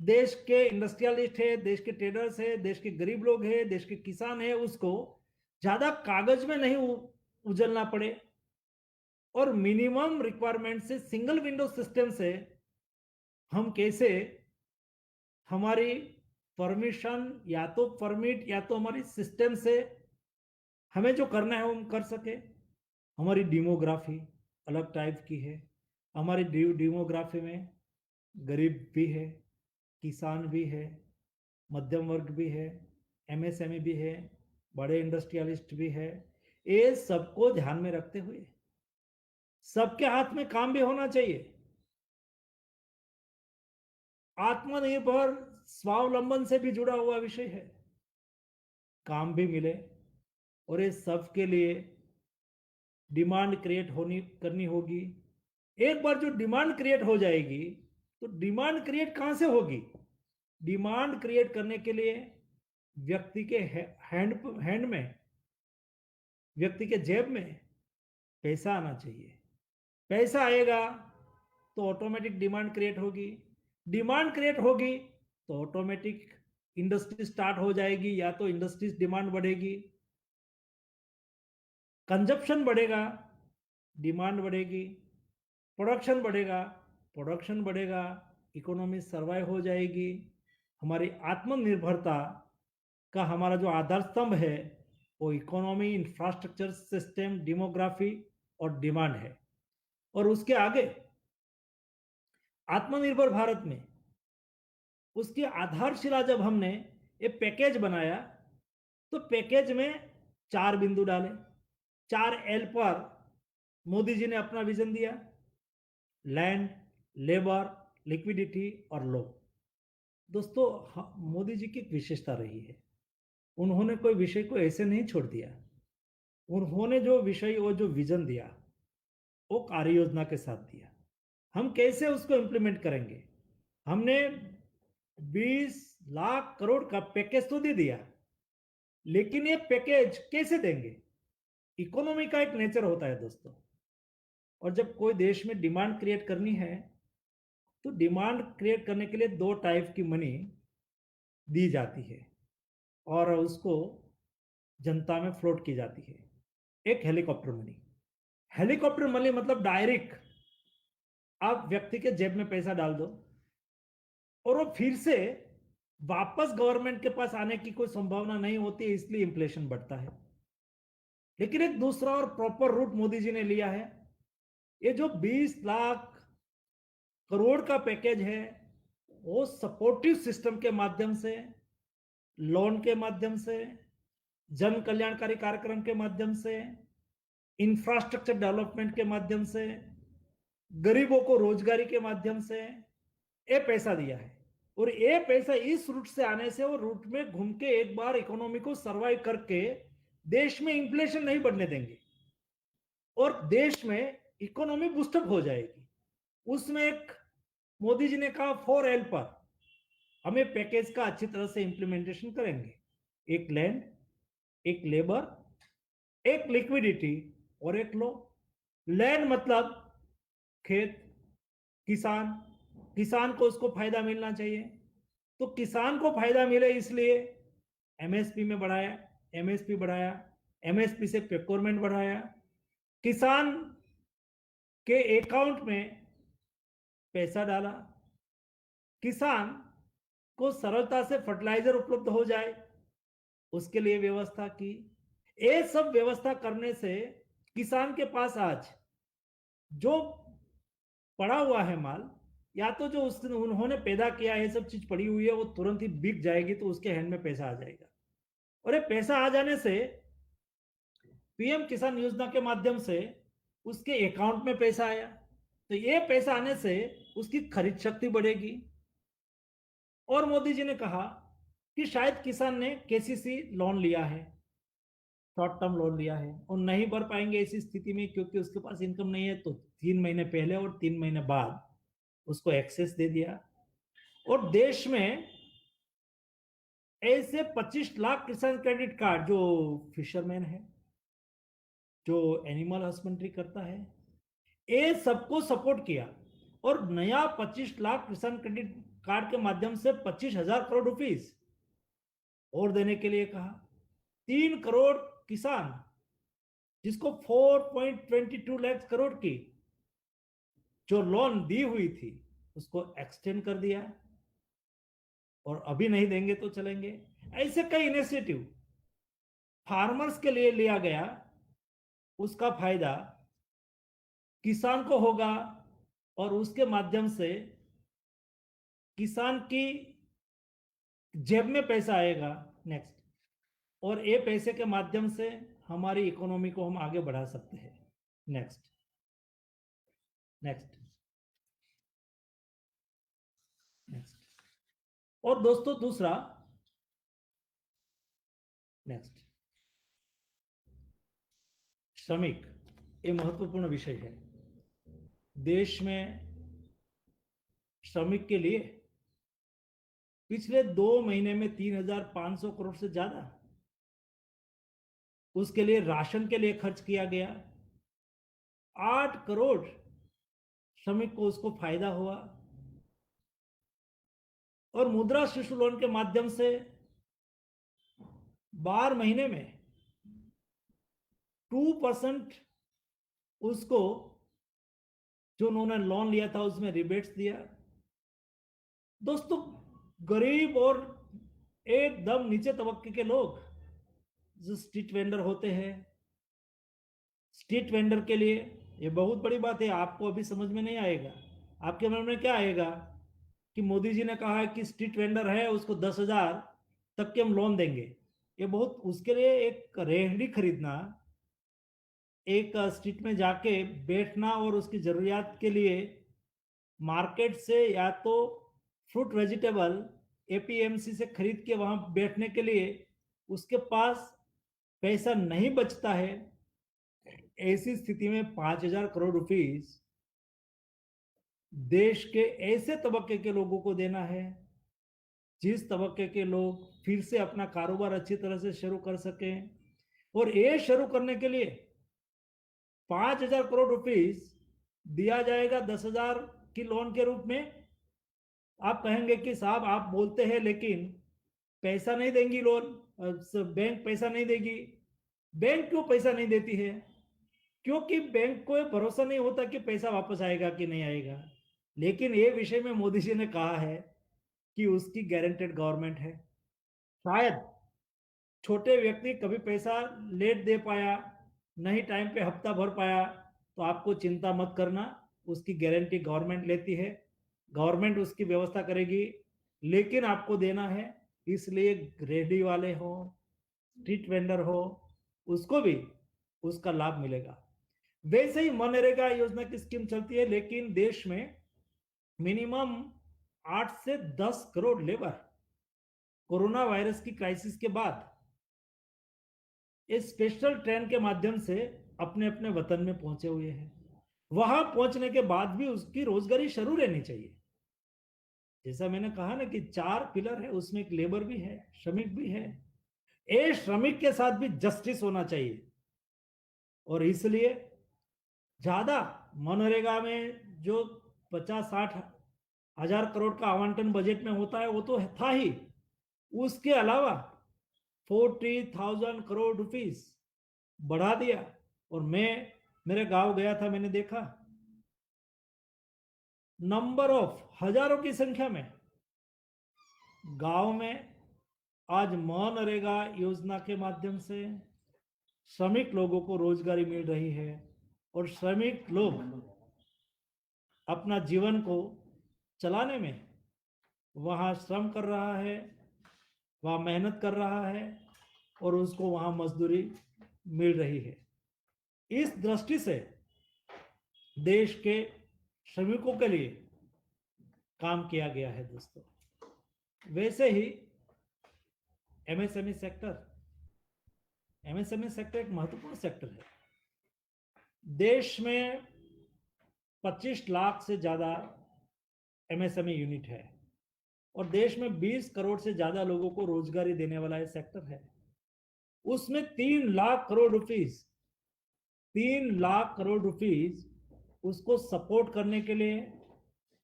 देश के इंडस्ट्रियलिस्ट है, देश के ट्रेडर्स है, देश के गरीब लोग है, देश के किसान है, उसको ज्यादा कागज में नहीं उजलना पड़े, और मिनिमम रिक्वायरमेंट से सिंगल विंडो सिस्टम से हम कैसे हमारी परमिशन या तो परमिट या तो हमारी सिस्टम से हमें जो करना है वो हम कर सके। हमारी डेमोग्राफी अलग टाइप की है। हमारी डेमोग्राफी में गरीब भी है, किसान भी है, मध्यम वर्ग भी है, एमएसएमई भी है, बड़े इंडस्ट्रियलिस्ट भी है। ये सबको ध्यान में रखते हुए सबके हाथ में काम भी होना चाहिए। आत्मनिर्भर स्वावलंबन से भी जुड़ा हुआ विषय है, काम भी मिले, और ये सब के लिए डिमांड क्रिएट करनी होगी। एक बार जो डिमांड क्रिएट हो जाएगी, तो डिमांड क्रिएट कहां से होगी। डिमांड क्रिएट करने के लिए व्यक्ति के हैंड में, व्यक्ति के जेब में पैसा आना चाहिए। पैसा आएगा तो ऑटोमेटिक डिमांड क्रिएट होगी। डिमांड क्रिएट होगी तो ऑटोमेटिक इंडस्ट्री स्टार्ट हो जाएगी, या तो इंडस्ट्रीज डिमांड बढ़ेगी, कंजप्शन बढ़ेगा, डिमांड बढ़ेगी, प्रोडक्शन बढ़ेगा, प्रोडक्शन बढ़ेगा, इकोनॉमी सर्वाइव हो जाएगी, हमारी आत्मनिर्भरता का हमारा जो आधार स्तंभ है वो इकोनॉमी, इंफ्रास्ट्रक्चर, सिस्टम, डेमोग्राफी और डिमांड है। और उसके आगे आत्मनिर्भर भारत में उसकी आधारशिला जब हमने ये पैकेज बनाया तो पैकेज में 4 बिंदु डाले। 4L पर मोदी जी ने अपना विजन दिया, लैंड, लेबर, लिक्विडिटी और लो। दोस्तों, मोदी जी की एक विशेषता रही है, उन्होंने कोई विषय को ऐसे नहीं छोड़ दिया। उन्होंने जो विषय और जो विजन दिया वो कार्य योजना के साथ दिया। हम कैसे उसको इंप्लीमेंट करेंगे? हमने 20 लाख करोड़ का पैकेज तो दे दिया, लेकिन ये पैकेज कैसे देंगे? इकोनॉमी का एक नेचर होता है दोस्तों, और जब कोई देश में डिमांड क्रिएट करनी है तो डिमांड क्रिएट करने के लिए 2 टाइप की मनी दी जाती है और उसको जनता में फ्लोट की जाती है। एक हेलीकॉप्टर मनी। हेलीकॉप्टर मनी मतलब डायरेक्ट आप व्यक्ति के जेब में पैसा डाल दो और वो फिर से वापस गवर्नमेंट के पास आने की कोई संभावना नहीं होती, इसलिए इन्फ्लेशन बढ़ता है। लेकिन एक दूसरा और प्रॉपर रूट मोदी जी ने लिया है। ये जो 20 लाख करोड़ का पैकेज है वो सपोर्टिव सिस्टम के माध्यम से, लोन के माध्यम से, जन कल्याणकारी कार्यक्रम के माध्यम से, इंफ्रास्ट्रक्चर डेवलपमेंट के माध्यम से, गरीबों को रोजगारी के माध्यम से ये पैसा दिया है। और ये पैसा इस रूट से आने से वो रूट में घूम के एक बार इकोनॉमी को सर्वाइव करके देश में इन्फ्लेशन नहीं बढ़ने देंगे और देश में इकोनॉमी बूस्टअप हो जाएगी। उसमें एक मोदी जी ने कहा 4L पर हमें पैकेज का अच्छी तरह से इंप्लीमेंटेशन करेंगे। एक लैंड, एक लेबर, एक लिक्विडिटी और एक लो। लैंड मतलब खेत, किसान, किसान को उसको फायदा मिलना चाहिए, तो किसान को फायदा मिले इसलिए एमएसपी में बढ़ाया, एमएसपी बढ़ाया, एमएसपी से प्रोक्योरमेंट बढ़ाया, किसान के अकाउंट में पैसा डाला, किसान को सरलता से फर्टिलाइजर उपलब्ध हो जाए उसके लिए व्यवस्था की। ये सब व्यवस्था करने से किसान के पास आज जो पड़ा हुआ है माल, या तो जो उन्होंने पैदा किया है, सब चीज पड़ी हुई है, वो तुरंत ही बिक जाएगी तो उसके हैंड में पैसा आ जाएगा। और ये पैसा आ जाने से पीएम किसान योजना के माध्यम से उसके अकाउंट में पैसा आया, तो ये पैसा आने से उसकी खरीद शक्ति बढ़ेगी। और मोदी जी ने कहा कि शायद किसान ने केसीसी लोन लिया है, शॉर्ट टर्म लोन लिया है और नहीं भर पाएंगे ऐसी स्थिति में क्योंकि उसके पास इनकम नहीं है, तो 3 महीने पहले और 3 महीने बाद उसको एक्सेस दे दिया। और देश में ऐसे 25 लाख किसान क्रेडिट कार्ड, जो फिशरमैन है, जो एनिमल हस्बेंड्री करता है, ये सबको सपोर्ट किया और नया 25 लाख किसान क्रेडिट कार्ड के माध्यम से 25,000 करोड़ रुपीस और देने के लिए कहा। 3 करोड़ किसान जिसको 4.22 लाख करोड़ की जो लोन दी हुई थी उसको एक्सटेंड कर दिया और अभी नहीं देंगे तो चलेंगे। ऐसे कई इनिशिएटिव फार्मर्स के लिए लिया गया, उसका फायदा किसान को होगा और उसके माध्यम से किसान की जेब में पैसा आएगा नेक्स्ट, और ये पैसे के माध्यम से हमारी इकोनॉमी को हम आगे बढ़ा सकते हैं। Next next next. और दोस्तों दूसरा, नेक्स्ट, श्रमिक, ये महत्वपूर्ण विषय है। देश में श्रमिक के लिए पिछले 2 महीने में 3,500 करोड़ से ज्यादा उसके लिए राशन के लिए खर्च किया गया। 8 करोड़ श्रमिक को उसको फायदा हुआ और मुद्रा शिशु लोन के माध्यम से 12 महीने में 2% उसको जो उन्होंने लोन लिया था उसमें रिबेट्स दिया। दोस्तों, गरीब और एकदम नीचे तबके के लोग जो स्ट्रीट वेंडर होते हैं, स्ट्रीट वेंडर के लिए ये बहुत बड़ी बात है। आपको अभी समझ में नहीं आएगा, आपके मन में क्या आएगा कि मोदी जी ने कहा है कि स्ट्रीट वेंडर है उसको 10,000 तक के हम लोन देंगे। ये बहुत, उसके लिए एक रेहड़ी खरीदना, एक स्ट्रीट में जाके बैठना और उसकी जरूरियात के लिए मार्केट से या तो फ्रूट वेजिटेबल एपीएमसी से खरीद के वहां बैठने के लिए उसके पास पैसा नहीं बचता है। ऐसी स्थिति में 5,000 करोड़ रुपीस देश के ऐसे तबके के लोगों को देना है जिस तबके के लोग फिर से अपना कारोबार अच्छी तरह से शुरू कर सकें। और ये शुरू करने के लिए 5,000 करोड़ रुपीस दिया जाएगा 10,000 की लोन के रूप में। आप कहेंगे कि साहब आप बोलते हैं लेकिन पैसा नहीं देंगी लोन, बैंक पैसा नहीं देगी। बैंक क्यों पैसा नहीं देती है? क्योंकि बैंक को भरोसा नहीं होता कि पैसा वापस आएगा कि नहीं आएगा। लेकिन ये विषय में मोदी जी ने कहा है कि उसकी गारंटेड गवर्नमेंट है। शायद छोटे व्यक्ति कभी पैसा लेट दे पाया, नहीं टाइम पे हफ्ता भर पाया, तो आपको चिंता मत करना, उसकी गारंटी गवर्नमेंट लेती है, गवर्नमेंट उसकी व्यवस्था करेगी। लेकिन आपको देना है, इसलिए रेहड़ी वाले हो, स्ट्रीट वेंडर हो, उसको भी उसका लाभ मिलेगा। वैसे ही मनरेगा योजना की स्कीम चलती है, लेकिन देश में मिनिमम 8 से 10 करोड़ लेबर कोरोना वायरस की क्राइसिस के बाद इस स्पेशल ट्रेन के माध्यम से अपने अपने वतन में पहुंचे हुए हैं। वहां पहुंचने के बाद भी उसकी रोजगारी शुरू रहनी चाहिए। जैसा मैंने कहा ना कि 4 पिलर है, उसमें एक लेबर भी है, श्रमिक भी है। ए श्रमिक के साथ भी जस्टिस होना चाहिए। और इसलिए ज्यादा मनरेगा में जो 50-60 हजार करोड़ का आवंटन बजट में होता है वो तो था ही, उसके अलावा 40,000 करोड़ रुपीस बढ़ा दिया। और मैं मेरे गांव गया था, मैंने देखा नंबर ऑफ हजारों की संख्या में गांव में आज मनरेगा योजना के माध्यम से श्रमिक लोगों को रोजगारी मिल रही है। और श्रमिक लोग अपना जीवन को चलाने में वहां श्रम कर रहा है, वहां मेहनत कर रहा है और उसको वहां मजदूरी मिल रही है। इस दृष्टि से देश के श्रमिकों के लिए काम किया गया है दोस्तों। वैसे ही एमएसएमई सेक्टर एक महत्वपूर्ण सेक्टर है। देश में 25 लाख से ज्यादा एमएसएमई यूनिट है और देश में 20 करोड़ से ज्यादा लोगों को रोजगारी देने वाला ये सेक्टर है। उसमें 3 लाख करोड़ रुपीस उसको सपोर्ट करने के लिए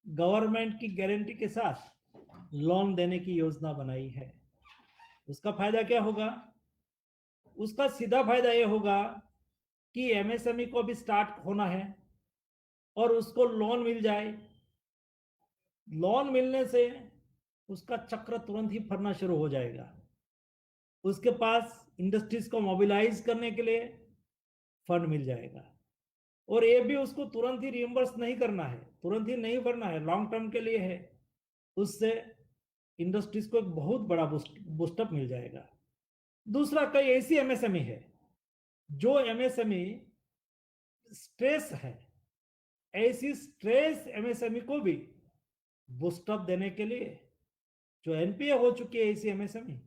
गवर्नमेंट की गारंटी के साथ लोन देने की योजना बनाई है। उसका फायदा क्या होगा? उसका सीधा फायदा यह होगा कि एमएसएमई को भी स्टार्ट होना है और उसको लोन मिल जाए। लोन मिलने से उसका चक्र तुरंत ही फरना शुरू हो जाएगा। उसके पास इंडस्ट्रीज को मोबिलाइज करने के लिए फंड मिल जाएगा और ये भी उसको तुरंत ही रिइंबर्स नहीं करना है, तुरंत ही नहीं भरना है, लॉन्ग टर्म के लिए है। उससे इंडस्ट्रीज को एक बहुत बड़ा बूस्टअप मिल जाएगा। दूसरा, कई ऐसी एमएसएमई है जो एमएसएमई स्ट्रेस है, ऐसी स्ट्रेस एमएसएमई को भी बूस्टअप देने के लिए जो एनपीए हो चुकी है ऐसी एमएसएमई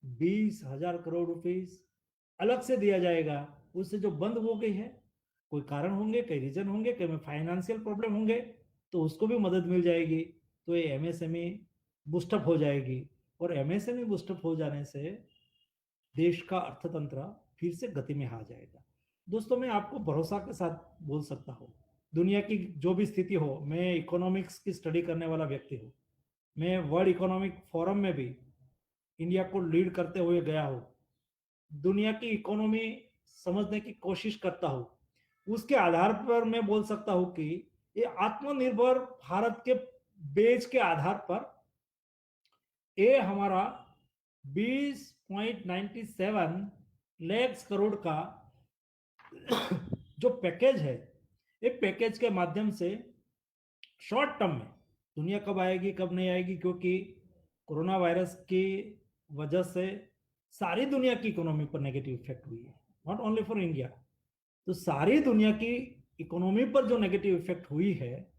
20,000 करोड़ रुपीस अलग से दिया जाएगा। उससे जो बंद हो गई है, कोई कारण होंगे, कई रीजन होंगे, कई में फाइनेंशियल प्रॉब्लम होंगे, तो उसको भी मदद मिल जाएगी। तो ये एमएसएमई बूस्टअप हो जाएगी और एमएसएमई बूस्टअप हो जाने से देश का अर्थतंत्र फिर से गति में आ जाएगा। दोस्तों, मैं आपको भरोसा के साथ बोल सकता हूँ, दुनिया की जो भी स्थिति हो, मैं इकोनॉमिक्स की स्टडी करने वाला व्यक्ति हूँ, मैं वर्ल्ड इकोनॉमिक फोरम में भी इंडिया को लीड करते हुए गया हूँ, दुनिया की इकोनॉमी समझने की कोशिश करता हूँ। उसके आधार पर मैं बोल सकता हूँ कि ये आत्मनिर्भर भारत के बेस के आधार पर ये हमारा 20.97 लाख करोड़ का जो पैकेज है, ये पैकेज के माध्यम से शॉर्ट टर्म में दुनिया कब आएगी कब नहीं आएगी, क्योंकि कोरोना वायरस की वजह से सारी दुनिया की इकोनॉमी पर नेगेटिव इफेक्ट हुई है, नॉट ओनली फॉर इंडिया। तो सारी दुनिया की इकोनॉमी पर जो नेगेटिव इफेक्ट हुई है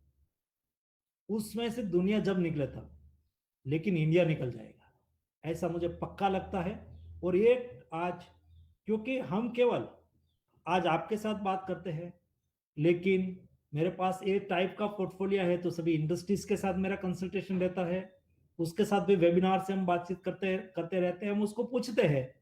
उसमें से दुनिया जब निकले तब, लेकिन इंडिया निकल जाएगा ऐसा मुझे पक्का लगता है। और ये आज, क्योंकि हम केवल आज आपके साथ बात करते हैं, लेकिन मेरे पास ये टाइप का पोर्टफोलियो है तो सभी इंडस्ट्रीज के साथ मेरा कंसल्टेशन रहता है, उसके साथ भी वेबिनार से हम बातचीत करते रहते हैं। हम उसको पूछते हैं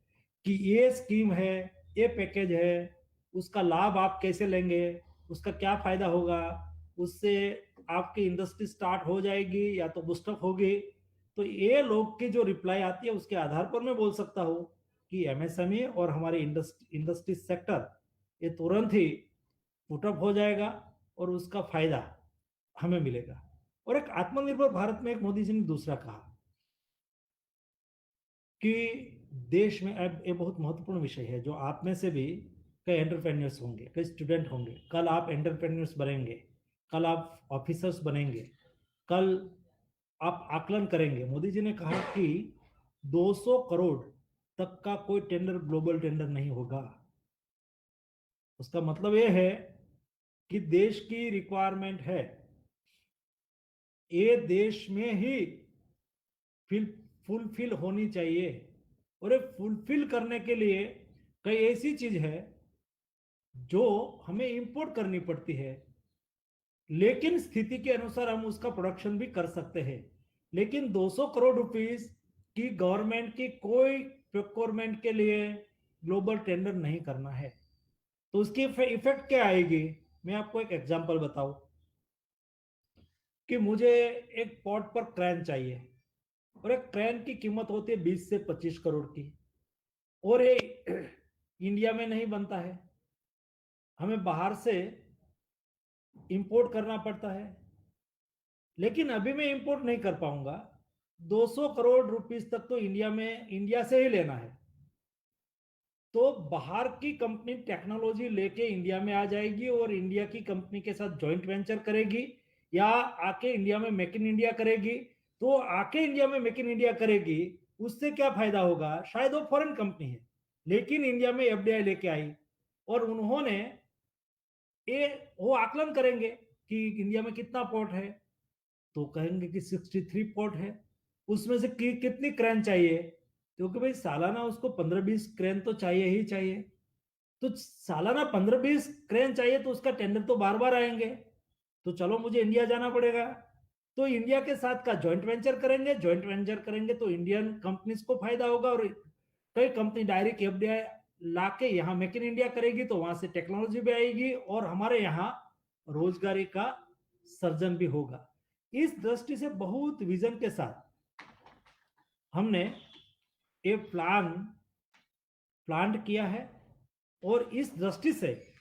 कि ये स्कीम है, ये पैकेज है, उसका लाभ आप कैसे लेंगे, उसका क्या फायदा होगा, उससे आपकी इंडस्ट्री स्टार्ट हो जाएगी या तो बूस्टअप होगी। तो ये लोग की जो रिप्लाई आती है उसके आधार पर मैं बोल सकता हूँ कि एमएसएमई और हमारे इंडस्ट्री सेक्टर ये तुरंत ही पुटअप हो जाएगा और उसका फायदा हमें मिलेगा। और एक आत्मनिर्भर भारत में एक मोदी जी ने दूसरा कहा कि देश में अब ये बहुत महत्वपूर्ण विषय है, जो आप में से भी कई एंटरप्रेन्योर्स होंगे, कई स्टूडेंट होंगे, कल आप एंटरप्रेन्योर्स बनेंगे, कल आप ऑफिसर्स बनेंगे, कल आप आकलन करेंगे। मोदी जी ने कहा कि 200 करोड़ तक का कोई टेंडर ग्लोबल टेंडर नहीं होगा। उसका मतलब यह है कि देश की रिक्वायरमेंट है, ये देश में ही फुलफिल होनी चाहिए। और ये फुलफिल करने के लिए कई ऐसी चीज है जो हमें इंपोर्ट करनी पड़ती है, लेकिन स्थिति के अनुसार हम उसका प्रोडक्शन भी कर सकते हैं। लेकिन 200 करोड़ रुपीस की गवर्नमेंट की कोई प्रोक्योरमेंट के लिए ग्लोबल टेंडर नहीं करना है। तो उसकी इफेक्ट क्या आएगी, मैं आपको एक एग्जांपल बताऊं कि मुझे एक पोर्ट पर क्रेन चाहिए और एक क्रेन की कीमत होती है 20 से 25 करोड़ की, और ये इंडिया में नहीं बनता है, हमें बाहर से इंपोर्ट करना पड़ता है। लेकिन अभी मैं इंपोर्ट नहीं कर पाऊंगा, 200 करोड़ रुपीस तक तो इंडिया से ही लेना है। तो बाहर की कंपनी टेक्नोलॉजी लेके इंडिया में आ जाएगी और इंडिया की कंपनी के साथ जॉइंट वेंचर करेगी या आके इंडिया में मेक इन इंडिया करेगी। तो आके इंडिया में मेक इन इंडिया करेगी, उससे क्या फायदा होगा, शायद वो फॉरेन कंपनी है लेकिन इंडिया में एफडीआई लेके आई और उन्होंने वो आकलन करेंगे कि इंडिया में कितना पोर्ट है, तो कहेंगे कि 63 पोर्ट है, उसमें से कितनी क्रेन चाहिए, क्योंकि भाई सालाना उसको 15-20 क्रेन तो चाहिए ही चाहिए। तो सालाना 15-20 क्रेन चाहिए तो उसका टेंडर तो बार बार आएंगे, तो चलो मुझे इंडिया जाना पड़ेगा। तो इंडिया के साथ का जॉइंट वेंचर करेंगे तो इंडियन कंपनीज को फायदा होगा और कई कंपनी डायरेक्ट एफडीआई लाके यहाँ मेक इन इंडिया करेगी, तो वहां से टेक्नोलॉजी भी आएगी और हमारे यहाँ रोजगारी का सर्जन भी होगा। इस दृष्टि से बहुत विजन के साथ हमने ये प्लान किया है और इस दृष्टि से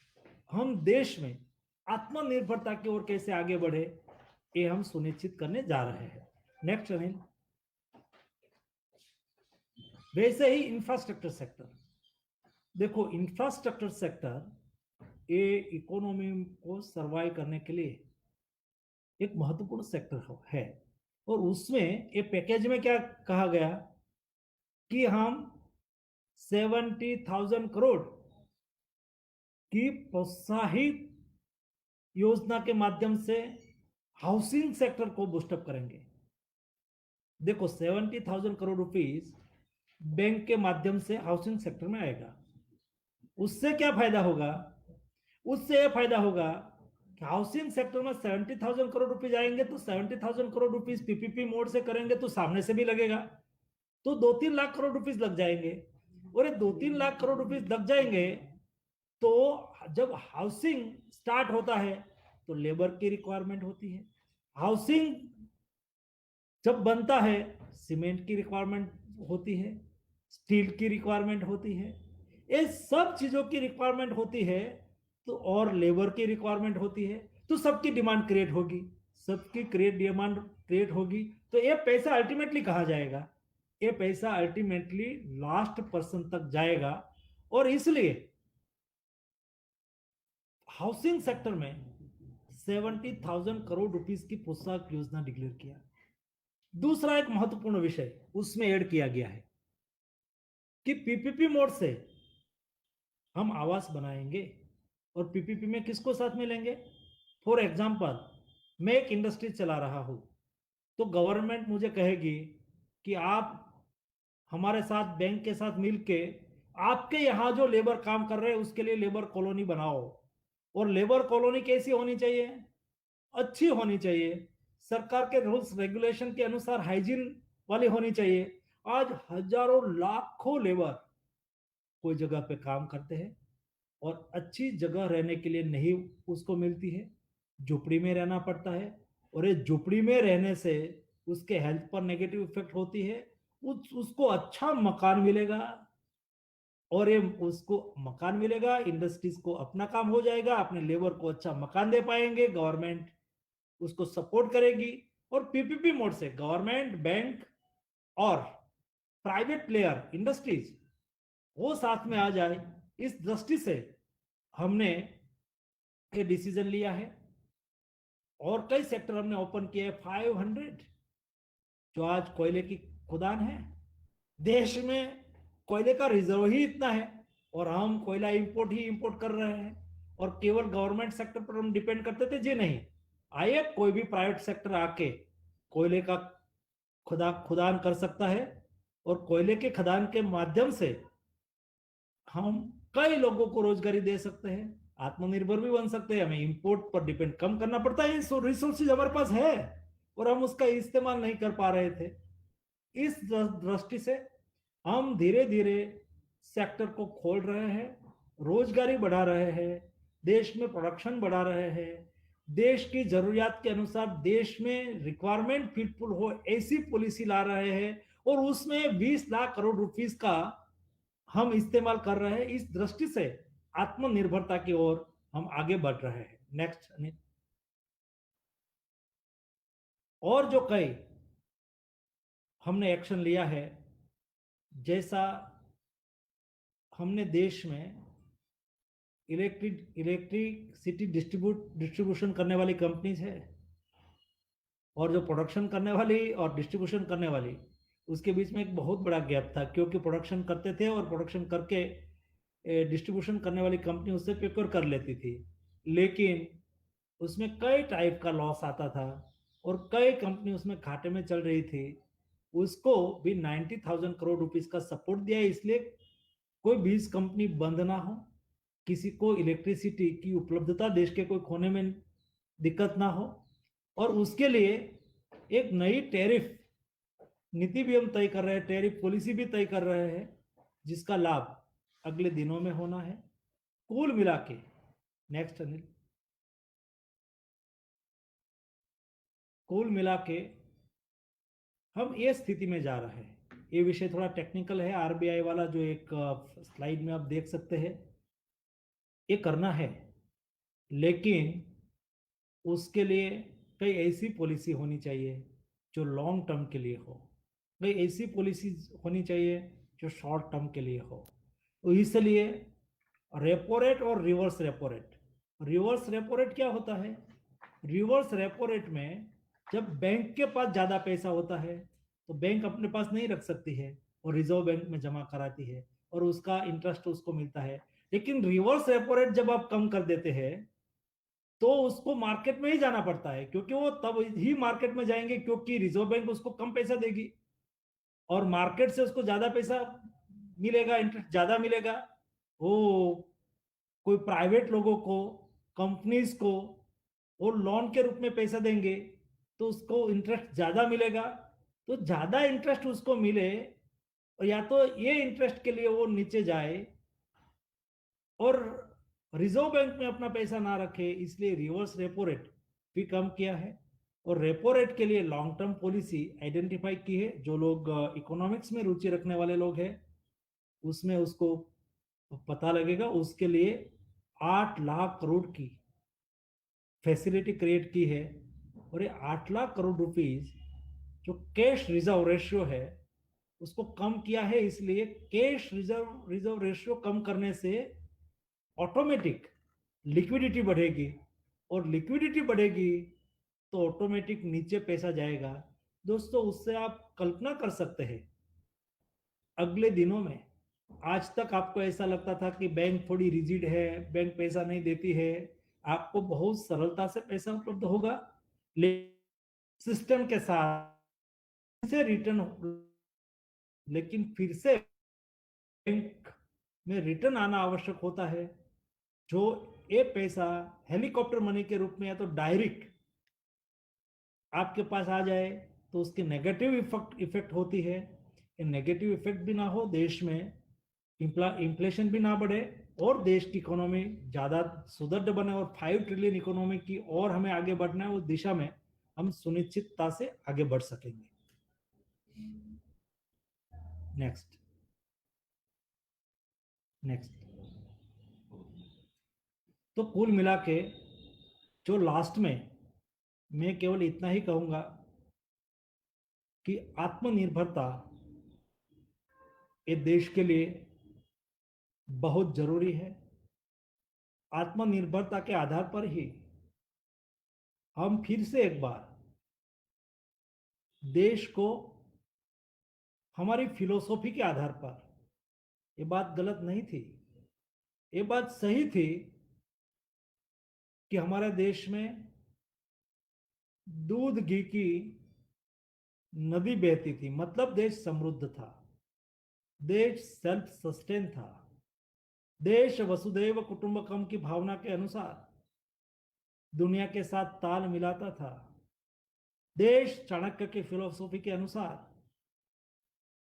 हम देश में आत्मनिर्भरता की ओर कैसे आगे बढ़े ये हम सुनिश्चित करने जा रहे हैं। नेक्स्ट अनिल। वैसे ही इंफ्रास्ट्रक्चर सेक्टर, देखो इंफ्रास्ट्रक्चर सेक्टर ये इकोनॉमी को सर्वाइव करने के लिए एक महत्वपूर्ण सेक्टर है और उसमें ये पैकेज में क्या कहा गया कि हम 70,000 करोड़ की प्रोत्साहित योजना के माध्यम से हाउसिंग सेक्टर को बूस्टअप करेंगे। देखो 70,000 करोड़ रुपीस बैंक के माध्यम से हाउसिंग सेक्टर में आएगा, उससे क्या फायदा होगा, उससे यह फायदा होगा कि हाउसिंग सेक्टर में 70,000 करोड़ रुपीस आएंगे तो 70,000 करोड़ रुपीस पीपीपी मोड से करेंगे तो सामने से भी लगेगा, तो 2-3 लाख करोड़ रुपीस लग जाएंगे। और ये 2-3 लाख करोड़ रुपीस लग जाएंगे तो जब हाउसिंग स्टार्ट होता है तो लेबर की रिक्वायरमेंट होती है, हाउसिंग जब बनता है सीमेंट की रिक्वायरमेंट होती है, स्टील की रिक्वायरमेंट होती है, ये सब चीजों की रिक्वायरमेंट होती है, तो और लेबर की रिक्वायरमेंट होती है। तो सबकी डिमांड क्रिएट होगी, डिमांड क्रिएट होगी, तो ये पैसा अल्टीमेटली कहाँ जाएगा? ये पैसा अल्टीमेटली लास्ट पर्सन तक जाएगा। और इसलिए हाउसिंग सेक्टर में 70,000 करोड़ रुपीस की प्रोत्साहक योजना डिक्लेयर किया। दूसरा एक महत्वपूर्ण विषय उसमें ऐड किया गया है कि पीपीपी मोड से हम आवास बनाएंगे। और पीपीपी में किसको साथ में लेंगे? फॉर एग्जाम्पल, मैं एक इंडस्ट्री चला रहा हूं, तो गवर्नमेंट मुझे कहेगी कि आप हमारे साथ बैंक के साथ मिलके आपके यहाँ जो लेबर काम कर रहे हैं उसके लिए लेबर कॉलोनी बनाओ। और लेबर कॉलोनी कैसी होनी चाहिए? अच्छी होनी चाहिए, सरकार के रूल्स रेगुलेशन के अनुसार हाइजीन वाली होनी चाहिए। आज हजारों लाखों लेबर कोई जगह पे काम करते हैं और अच्छी जगह रहने के लिए नहीं उसको मिलती है, झोपड़ी में रहना पड़ता है। और ये झोपड़ी में रहने से उसके हेल्थ पर नेगेटिव इफेक्ट होती है। उसको अच्छा मकान मिलेगा, और ये उसको मकान मिलेगा, इंडस्ट्रीज को अपना काम हो जाएगा, अपने लेबर को अच्छा मकान दे पाएंगे, गवर्नमेंट उसको सपोर्ट करेगी। और पीपीपी मोड से गवर्नमेंट, बैंक और प्राइवेट प्लेयर, इंडस्ट्रीज वो साथ में आ जाए, इस दृष्टि से हमने ये डिसीजन लिया है। और कई सेक्टर हमने ओपन किए हैं। 500 जो आज कोयले की खदान है, देश में कोयले का रिजर्व ही इतना है और हम कोयला ही इंपोर्ट कर रहे हैं। और केवल गवर्नमेंट सेक्टर पर हम डिपेंड करते थे जी नहीं, आइए कोई भी प्राइवेट सेक्टर आके कोयले का खदान कर सकता है। और कोयले के खदान के माध्यम से हम कई लोगों को रोजगारी दे सकते हैं, आत्मनिर्भर भी बन सकते हैं, हमें इंपोर्ट पर डिपेंड कम करना पड़ता है। रिसोर्सेज हमारे पास है और हम उसका इस्तेमाल नहीं कर पा रहे थे। इस दृष्टि से हम धीरे धीरे सेक्टर को खोल रहे हैं, रोजगारी बढ़ा रहे हैं, देश में प्रोडक्शन बढ़ा रहे हैं, देश की जरूरियात के अनुसार देश में रिक्वायरमेंट फिटफुल हो ऐसी पॉलिसी ला रहे हैं। और उसमें 20 लाख करोड़ रुपीस का हम इस्तेमाल कर रहे हैं। इस दृष्टि से आत्मनिर्भरता की ओर हम आगे बढ़ रहे हैं। नेक्स्ट अनिल। और जो कई हमने एक्शन लिया है, जैसा हमने देश में इलेक्ट्रिसिटी डिस्ट्रीब्यूशन करने वाली कंपनीज है, और जो प्रोडक्शन करने वाली और डिस्ट्रीब्यूशन करने वाली, उसके बीच में एक बहुत बड़ा गैप था, क्योंकि प्रोडक्शन करते थे और प्रोडक्शन करके डिस्ट्रीब्यूशन करने वाली कंपनी उससे पेपर कर लेती थी, लेकिन उसमें कई टाइप का लॉस आता था और कई कंपनी उसमें घाटे में चल रही थी। उसको भी 90,000 करोड़ रुपीस का सपोर्ट दिया है, इसलिए कोई बीज कंपनी बंद ना हो, किसी को इलेक्ट्रिसिटी की उपलब्धता देश के कोई कोने में दिक्कत ना हो। और उसके लिए एक नई टैरिफ नीति भी हम तय कर रहे हैं, टैरिफ पॉलिसी भी तय कर रहे हैं, जिसका लाभ अगले दिनों में होना है। कुल मिला के नेक्स्ट अनिल, कुल मिला के हम ये स्थिति में जा रहे हैं। ये विषय थोड़ा टेक्निकल है, आरबीआई वाला जो एक स्लाइड में आप देख सकते हैं, ये करना है, लेकिन उसके लिए कई ऐसी पॉलिसी होनी चाहिए जो लॉन्ग टर्म के लिए हो, कई ऐसी पॉलिसी होनी चाहिए जो शॉर्ट टर्म के लिए हो। तो इसलिए रेपो रेट और reverse repo rate. Reverse repo rate क्या होता है? रिवर्स रेपो रेट में जब बैंक के पास ज्यादा पैसा होता है तो बैंक अपने पास नहीं रख सकती है और रिजर्व बैंक में जमा कराती है और उसका इंटरेस्ट उसको मिलता है। लेकिन रिवर्स रेपो रेट जब आप कम कर देते हैं तो उसको मार्केट में ही जाना पड़ता है, क्योंकि वो तब ही मार्केट में जाएंगे क्योंकि रिजर्व बैंक उसको कम पैसा देगी और मार्केट से उसको ज्यादा पैसा मिलेगा, इंटरेस्ट ज्यादा मिलेगा। वो कोई प्राइवेट लोगों को, कंपनीज को वो लोन के रूप में पैसा देंगे तो उसको इंटरेस्ट ज्यादा मिलेगा। तो ज्यादा इंटरेस्ट उसको मिले और या तो ये इंटरेस्ट के लिए वो नीचे जाए और रिजर्व बैंक में अपना पैसा ना रखे, इसलिए रिवर्स रेपो रेट भी कम किया है। और रेपो रेट के लिए लॉन्ग टर्म पॉलिसी आइडेंटिफाई की है। जो लोग इकोनॉमिक्स में रुचि रखने वाले लोग हैं उसमें उसको पता लगेगा। उसके लिए 8 लाख करोड़ की फैसिलिटी क्रिएट की है और ये 8 लाख करोड़ रुपीस जो कैश रिजर्व रेशियो है उसको कम किया है। इसलिए कैश रिजर्व रेशियो कम करने से ऑटोमेटिक लिक्विडिटी बढ़ेगी और लिक्विडिटी बढ़ेगी तो ऑटोमेटिक नीचे पैसा जाएगा। दोस्तों, उससे आप कल्पना कर सकते हैं अगले दिनों में, आज तक आपको ऐसा लगता था कि बैंक थोड़ी रिजिड है, बैंक पैसा नहीं देती है, आपको बहुत सरलता से पैसा उपलब्ध होगा, सिस्टम के साथ से रिटर्न, लेकिन फिर से बैंक में रिटर्न आना आवश्यक होता है। जो ये पैसा हेलीकॉप्टर मनी के रूप में या तो डायरेक्ट आपके पास आ जाए तो उसकी नेगेटिव इफेक्ट होती है। ये नेगेटिव इफेक्ट भी ना हो, देश में इन्फ्लेशन भी ना बढ़े और देश की इकोनॉमी ज्यादा सुदृढ़ बने और 5 ट्रिलियन इकोनॉमी की और हमें आगे बढ़ना है, उस दिशा में हम सुनिश्चितता से आगे बढ़ सकेंगे। नेक्स्ट तो कुल मिला के जो लास्ट में मैं केवल इतना ही कहूंगा कि आत्मनिर्भरता ये देश के लिए बहुत जरूरी है। आत्मनिर्भरता के आधार पर ही हम फिर से एक बार देश को हमारी फिलोसॉफी के आधार पर, ये बात गलत नहीं थी, ये बात सही थी कि हमारे देश में दूध घी की नदी बहती थी, मतलब देश समृद्ध था, देश सेल्फ सस्टेन था, देश वसुदैव कुटुंबकम की भावना के अनुसार दुनिया के साथ ताल मिलाता था, देश चाणक्य की फिलोसॉफी के अनुसार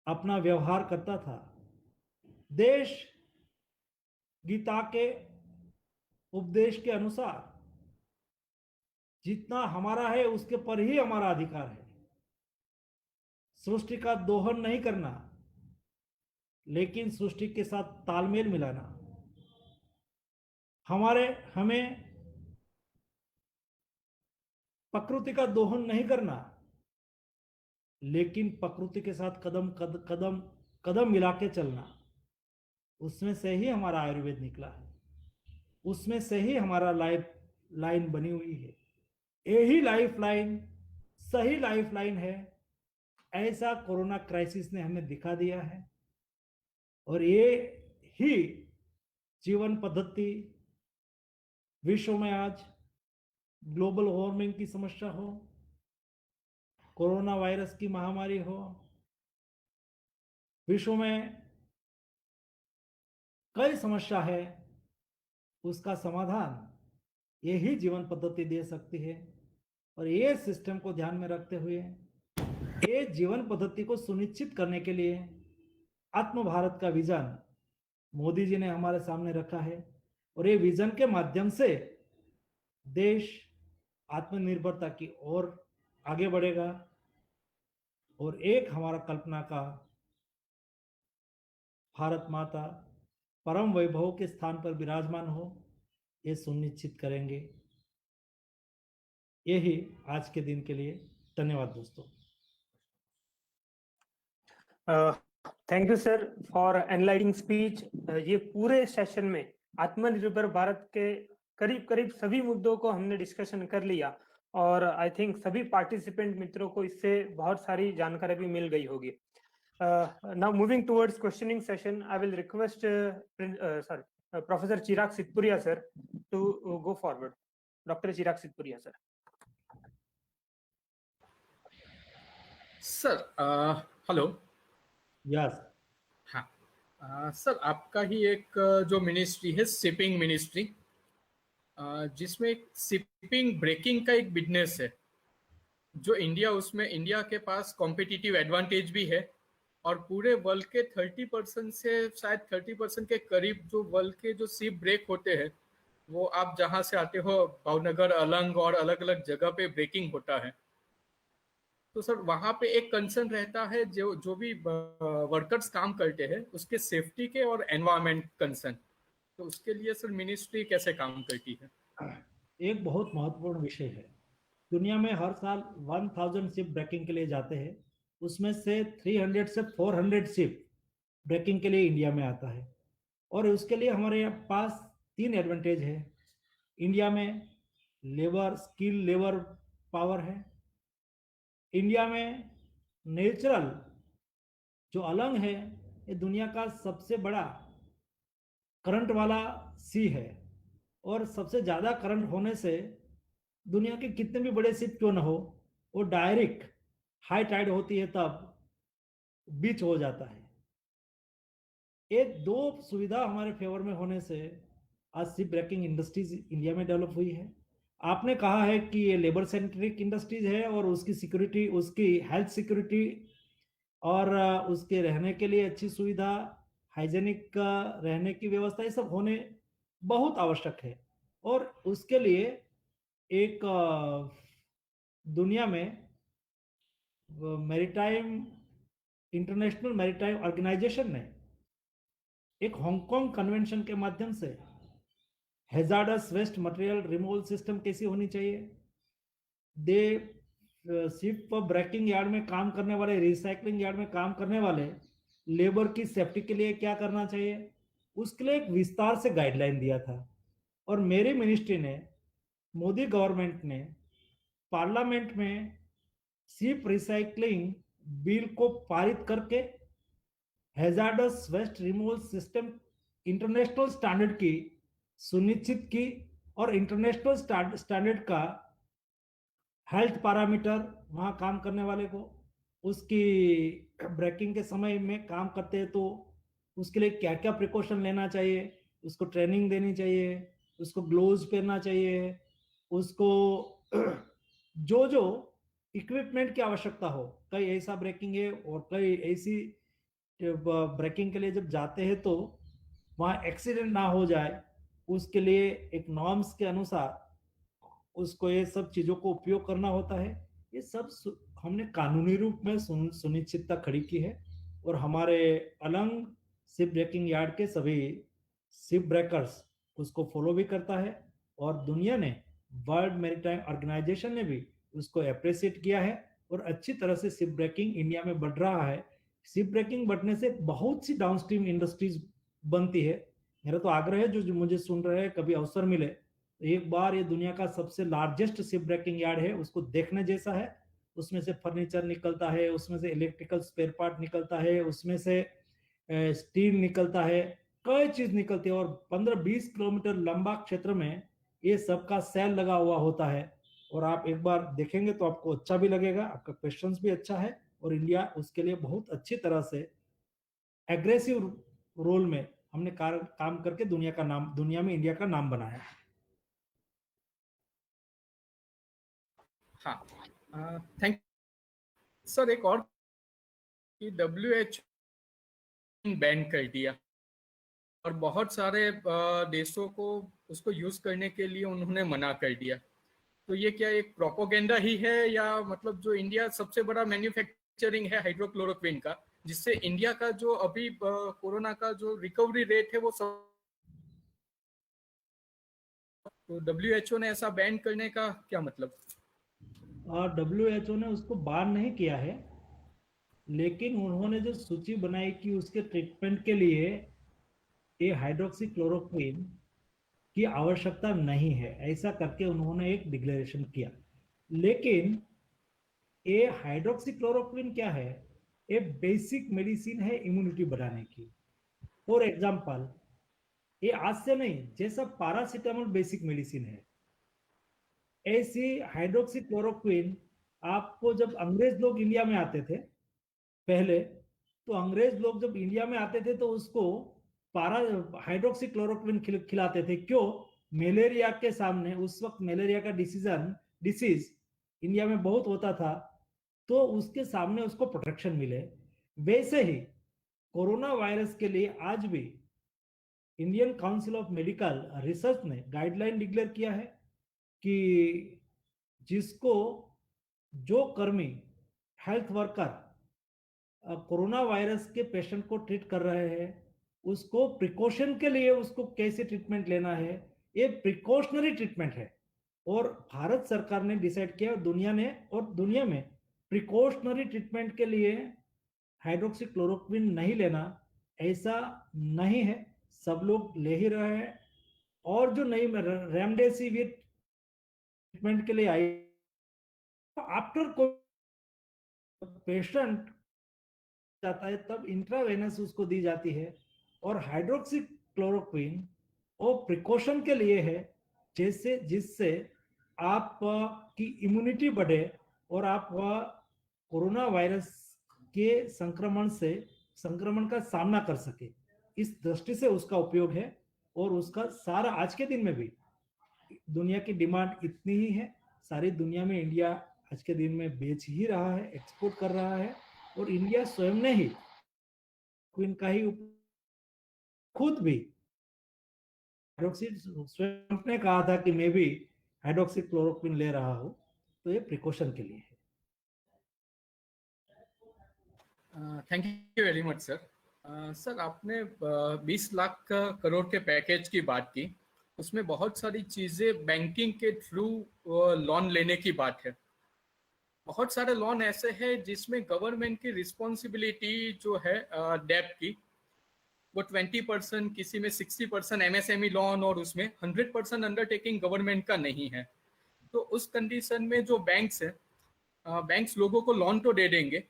अपना व्यवहार करता था, देश गीता के उपदेश के अनुसार जितना हमारा है उसके पर ही हमारा अधिकार है। सृष्टि का दोहन नहीं करना, लेकिन सृष्टि के साथ तालमेल मिलाना। हमें प्रकृति का दोहन नहीं करना, लेकिन प्रकृति के साथ कदम मिला के चलना। उसमें से ही हमारा आयुर्वेद निकला है, उसमें से ही हमारा लाइफ लाइन बनी हुई है। यही लाइफ लाइन सही लाइफ लाइन है, ऐसा कोरोना क्राइसिस ने हमें दिखा दिया है। और ये ही जीवन पद्धति विश्व में आज ग्लोबल वार्मिंग की समस्या हो, कोरोना वायरस की महामारी हो, विश्व में कई समस्या है, उसका समाधान यही जीवन पद्धति दे सकती है। और ये सिस्टम को ध्यान में रखते हुए ये जीवन पद्धति को सुनिश्चित करने के लिए आत्म भारत का विजन मोदी जी ने हमारे सामने रखा है। और ये विजन के माध्यम से देश आत्मनिर्भरता की ओर आगे बढ़ेगा और एक हमारा कल्पना का भारत माता परम वैभव के स्थान पर विराजमान हो, ये सुनिश्चित करेंगे। यही आज के दिन के लिए धन्यवाद दोस्तों। Thank you sir for enlightening speech. ये पूरे सेशन में आत्मनिर्भर भारत के करीब करीब सभी मुद्दों को हमने डिस्कशन कर लिया और आई थिंक सभी पार्टिसिपेंट मित्रों को इससे बहुत सारी जानकारी भी मिल गई होगी। Now moving towards questioning session, I will request professor Chirag Sitpuria sir to go forward. Doctor Chirag Sitpuria sir. Sir hello. Yes. हाँ सर, आपका ही एक जो मिनिस्ट्री है शिपिंग मिनिस्ट्री, जिसमें एक शिपिंग ब्रेकिंग का एक बिजनेस है जो इंडिया के पास कॉम्पिटिटिव एडवांटेज भी है और पूरे वर्ल्ड के 30% से शायद 30% के करीब जो वर्ल्ड के जो शिप ब्रेक होते हैं वो आप जहाँ से आते हो भावनगर, अलंग और अलग अलग जगह पे ब्रेकिंग होता है। तो सर वहाँ पे एक कंसर्न रहता है जो भी वर्कर्स काम करते हैं उसके सेफ्टी के और एनवायरनमेंट कंसर्न, तो उसके लिए सर मिनिस्ट्री कैसे काम करती है? एक बहुत महत्वपूर्ण विषय है। दुनिया में हर साल 1000 शिप ब्रेकिंग के लिए जाते हैं, उसमें से 300 से 400 शिप ब्रेकिंग के लिए इंडिया में आता है। और उसके लिए हमारे पास 3 एडवांटेज है। इंडिया में स्किल लेबर पावर है। इंडिया में नेचुरल जो अलंग है, ये दुनिया का सबसे बड़ा करंट वाला सी है, और सबसे ज़्यादा करंट होने से दुनिया के कितने भी बड़े शिप क्यों ना हो, वो डायरेक्ट हाई टाइड होती है तब बीच हो जाता है। ये दो सुविधा हमारे फेवर में होने से आज शिप ब्रेकिंग इंडस्ट्रीज इंडिया में डेवलप हुई है। आपने कहा है कि ये लेबर सेंट्रिक इंडस्ट्रीज है और उसकी सिक्योरिटी, उसकी हेल्थ सिक्योरिटी और उसके रहने के लिए अच्छी सुविधा, हाइजेनिक रहने की व्यवस्था, ये सब होने बहुत आवश्यक है। और उसके लिए एक दुनिया में मैरीटाइम इंटरनेशनल मैरीटाइम ऑर्गेनाइजेशन ने एक हांगकांग कन्वेंशन के माध्यम से hazardous waste material removal system कैसी होनी चाहिए, शिप ब्रेकिंग यार्ड में काम करने वाले, रिसाइकलिंग यार्ड में काम करने वाले लेबर की सेफ्टी के लिए क्या करना चाहिए, उसके लिए एक विस्तार से गाइडलाइन दिया था। और मेरी मिनिस्ट्री ने, मोदी गवर्नमेंट ने पार्लियामेंट में शिप रिसाइकलिंग बिल को पारित करके hazardous waste removal system international standard की सुनिश्चित की, और इंटरनेशनल स्टैंडर्ड का हेल्थ पैरामीटर वहाँ काम करने वाले को, उसकी ब्रेकिंग के समय में काम करते हैं तो उसके लिए क्या क्या प्रिकॉशन लेना चाहिए, उसको ट्रेनिंग देनी चाहिए, उसको ग्लोव्स पहनना चाहिए, उसको जो जो इक्विपमेंट की आवश्यकता हो। कई ऐसा ब्रेकिंग है और कई ऐसी ब्रेकिंग के लिए जब जाते हैं तो वहाँ एक्सीडेंट ना हो जाए, उसके लिए एक नॉर्म्स के अनुसार उसको ये सब चीज़ों को उपयोग करना होता है। ये सब हमने कानूनी रूप में सुनिश्चितता खड़ी की है, और हमारे अलंग शिप ब्रेकिंग यार्ड के सभी शिप ब्रेकर्स उसको फॉलो भी करता है, और दुनिया ने, वर्ल्ड मैरीटाइम ऑर्गेनाइजेशन ने भी उसको अप्रिशिएट किया है, और अच्छी तरह से शिप ब्रेकिंग इंडिया में बढ़ रहा है। शिप ब्रेकिंग बढ़ने से बहुत सी डाउनस्ट्रीम इंडस्ट्रीज बनती है। मेरा तो आग्रह है, जो मुझे सुन रहे हैं, कभी अवसर मिले तो एक बार ये दुनिया का सबसे लार्जेस्ट शिप ब्रेकिंग यार्ड है, उसको देखने जैसा है। उसमें से फर्नीचर निकलता है, उसमें से इलेक्ट्रिकल स्पेयर पार्ट निकलता है, उसमें से स्टील निकलता है, कई चीज निकलती है, और 15-20 किलोमीटर लंबा क्षेत्र में ये सबका सेल लगा हुआ होता है। और आप एक बार देखेंगे तो आपको अच्छा भी लगेगा, आपका क्वेश्चंस भी अच्छा है, और इंडिया उसके लिए बहुत अच्छी तरह से एग्रेसिव रोल में हमने काम करके दुनिया में इंडिया का नाम बनाया है। हाँ, थैंक सर। एक और कि WHO बैन कर दिया और बहुत सारे देशों को उसको यूज करने के लिए उन्होंने मना कर दिया, तो ये क्या एक प्रोपोगेंडा ही है, या मतलब जो इंडिया सबसे बड़ा मैन्युफैक्चरिंग है हाइड्रोक्लोरोक्विन का, जिससे इंडिया का जो अभी कोरोना का जो रिकवरी रेट है वो सब, तो WHO ने ऐसा बैन करने का क्या मतलब? और WHO ने उसको बैन नहीं किया है, लेकिन उन्होंने जो सूची बनाई कि उसके ट्रीटमेंट के लिए ये हाइड्रोक्सी क्लोरोक्विन की आवश्यकता नहीं है, ऐसा करके उन्होंने एक डिक्लेरेशन किया। लेकिन ये हाइड्रोक्सी क्लोरोक्विन क्या है? ये बेसिक मेडिसिन है इम्यूनिटी बढ़ाने की। फॉर एग्जाम्पल, ये आज से नहीं, जैसा पैरासीटामोल बेसिक मेडिसिन है, ऐसी हाइड्रोक्सी क्लोरोक्विन आपको, जब अंग्रेज लोग इंडिया में आते थे पहले, तो अंग्रेज लोग जब इंडिया में आते थे तो उसको हाइड्रोक्सी क्लोरोक्विन खिलाते थे। क्यों? मलेरिया के सामने, उस वक्त मलेरिया का डिसीज इंडिया में बहुत होता था, तो उसके सामने उसको प्रोटेक्शन मिले। वैसे ही कोरोना वायरस के लिए आज भी Indian council of medical research ने गाइडलाइन डिक्लेयर किया है कि जिसको, जो कर्मी, हेल्थ वर्कर कोरोना वायरस के पेशेंट को ट्रीट कर रहे हैं, उसको प्रिकॉशन के लिए उसको कैसे ट्रीटमेंट लेना है, ये प्रिकॉशनरी ट्रीटमेंट है। और भारत सरकार ने डिसाइड किया, दुनिया में प्रिकॉशनरी ट्रीटमेंट के लिए हाइड्रोक्सीक्लोरोक्विन नहीं लेना ऐसा नहीं है, सब लोग ले ही रहे हैं। और जो नई रेमडेसिविर ट्रीटमेंट के लिए आई, आफ्टर पेशेंट जाता है तब इंट्रावेनस उसको दी जाती है। और हाइड्रोक्सीक्लोरोक्विन वो प्रिकॉशन के लिए है, जिससे आप की इम्यूनिटी बढ़े और आप कोरोना वायरस के संक्रमण का सामना कर सके, इस दृष्टि से उसका उपयोग है। और उसका सारा आज के दिन में भी दुनिया की डिमांड इतनी ही है, सारी दुनिया में इंडिया आज के दिन में बेच ही रहा है, एक्सपोर्ट कर रहा है। और इंडिया स्वयं ने ही क्विन का ही खुद भी स्वयं ने कहा था कि मैं भी हाइड्रोक्सीक्लोरोक्विन ले रहा हूं, तो ये प्रिकॉशन के लिए है। Thank you very much sir. Sir आपने 20 लाख करोड़ के पैकेज की बात की, उसमें बहुत सारी चीजें बैंकिंग के थ्रू लोन लेने की बात है। बहुत सारे लोन ऐसे हैं जिसमें गवर्नमेंट की रिस्पॉन्सिबिलिटी जो है डेब्ट की वो 20%, किसी में 60% एमएसएमई लोन, और उसमें 100% अंडरटेकिंग गवर्नमेंट का नहीं है। तो उस कंडीशन में जो बैंक्स लोगों को लोन तो दे देंगे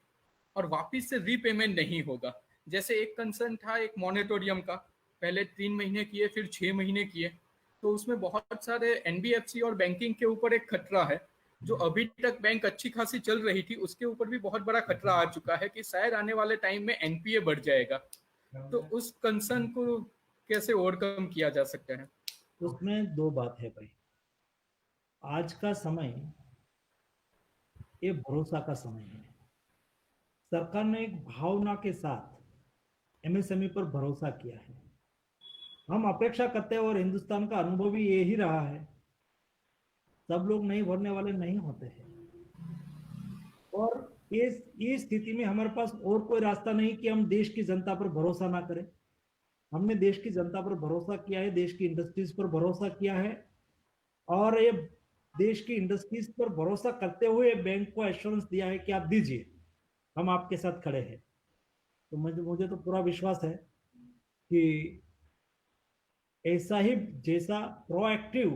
और वापिस से रीपेमेंट नहीं होगा। जैसे एक कंसर्न था एक मॉनिटोरियम का, पहले 3 महीने किए फिर 6 महीने किए, तो उसमें बहुत सारे एनबीएफसी और बैंकिंग के ऊपर एक खतरा है। जो अभी तक बैंक अच्छी खासी चल रही थी उसके ऊपर भी बहुत बड़ा खतरा आ चुका है कि शायद आने वाले टाइम में एनपीए बढ़ जाएगा। तो उस कंसर्न को कैसे ओवरकम किया जा सकता है? उसमें दो बात है भाई, आज का समय ये भरोसा का समय है। सरकार ने एक भावना के साथ एमएसएमई पर भरोसा किया है। हम अपेक्षा करते हैं और हिंदुस्तान का अनुभव भी यही रहा है, सब लोग नहीं भरने वाले नहीं होते हैं। और इस स्थिति में हमारे पास और कोई रास्ता नहीं कि हम देश की जनता पर भरोसा ना करें। हमने देश की जनता पर भरोसा किया है, देश की इंडस्ट्रीज पर भरोसा किया है, और ये देश की इंडस्ट्रीज पर भरोसा करते हुए बैंक को एश्योरेंस दिया है कि आप दीजिए, हम आपके साथ खड़े हैं। तो मुझे तो पूरा विश्वास है कि ऐसा ही जैसा प्रोएक्टिव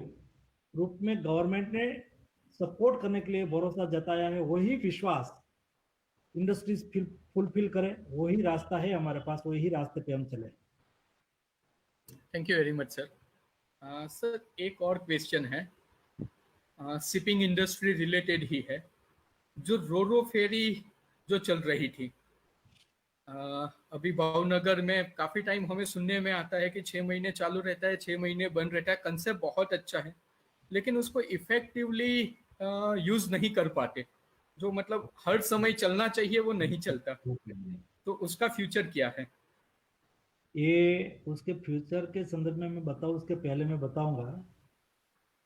रूप में गवर्नमेंट ने सपोर्ट करने के लिए भरोसा जताया है, वही विश्वास इंडस्ट्रीज फुलफिल करे, वही रास्ता है हमारे पास, वही रास्ते पे हम चले। Thank you very much sir. Sir एक और क्वेश्चन है, शिपिंग इंडस्ट्री रिलेटेड ही है। जो रोरो फेरी जो चल रही थी, अभी भावनगर में काफी टाइम हमें सुनने में आता है कि 6 महीने चालू रहता है, 6 महीने बंद रहता है। कंसेप्ट बहुत अच्छा है, लेकिन उसको इफेक्टिवली यूज नहीं कर पाते। जो मतलब हर समय चलना चाहिए वो नहीं चलता, तो उसका फ्यूचर क्या है? ये उसके फ्यूचर के संदर्भ में मैं बताऊं, उसके पहले मैं बताऊंगा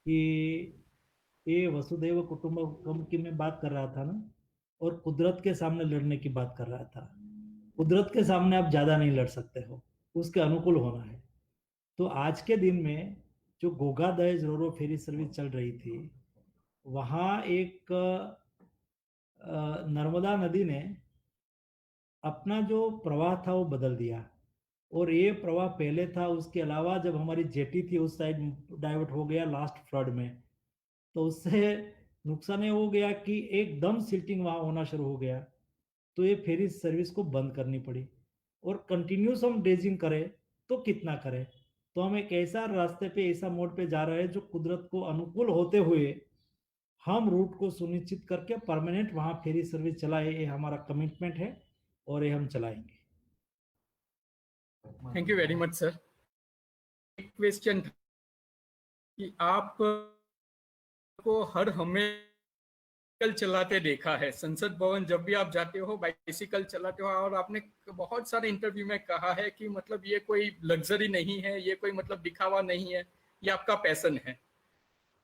कि ये वसुधैव कुटुंबकम की मैं बात कर रहा था ना, और कुदरत के सामने लड़ने की बात कर रहा था। कुदरत के सामने आप ज्यादा नहीं लड़ सकते हो, उसके अनुकूल होना है। तो आज के दिन में जो गोगा दहेज रोरो फेरी सर्विस चल रही थी, वहां एक नर्मदा नदी ने अपना जो प्रवाह था वो बदल दिया, और ये प्रवाह पहले था। उसके अलावा जब हमारी जेटी थी उस साइड डाइवर्ट हो गया लास्ट फ्लड में, तो उससे नुकसान ये हो गया कि एकदम सिल्टिंग वहां होना शुरू हो गया, तो ये फेरी सर्विस को बंद करनी पड़ी। और कंटिन्यूस हम ड्रेजिंग करें तो कितना करें, तो हम एक ऐसा रास्ते पे, ऐसा मोड पे जा रहे हैं जो कुदरत को अनुकूल होते हुए हम रूट को सुनिश्चित करके परमानेंट वहां फेरी सर्विस चलाए, ये हमारा कमिटमेंट है और ये हम चलाएंगे। Thank you very much sir. एक क्वेश्चन था कि आप को हर हमें चलाते देखा है, संसद भवन जब भी आप जाते हो बाइसिकल चलाते हो, और आपने बहुत सारे इंटरव्यू में कहा है कि मतलब ये कोई लग्जरी नहीं है, ये कोई मतलब दिखावा नहीं है, ये आपका पैशन है।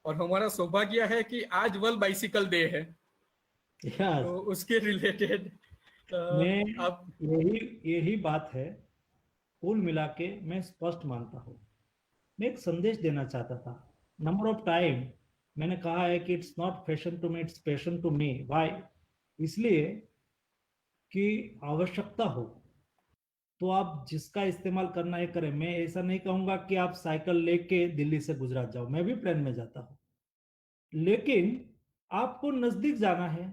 और हमारा सौभाग्य है कि आज वर्ल्ड बाइसिकल डे है, तो उसके रिलेटेड आप यही बात है। कुल मिला के मैं स्पष्ट मानता हूँ, मैं एक संदेश देना चाहता था। नंबर ऑफ टाइम मैंने कहा है कि it's not fashion to me, it's passion to me. Why? इसलिए कि आवश्यकता हो तो आप जिसका इस्तेमाल करना है करें। मैं ऐसा नहीं कहूंगा कि आप साइकिल लेके दिल्ली से गुजरात जाओ, मैं भी प्लेन में जाता हूं, लेकिन आपको नजदीक जाना है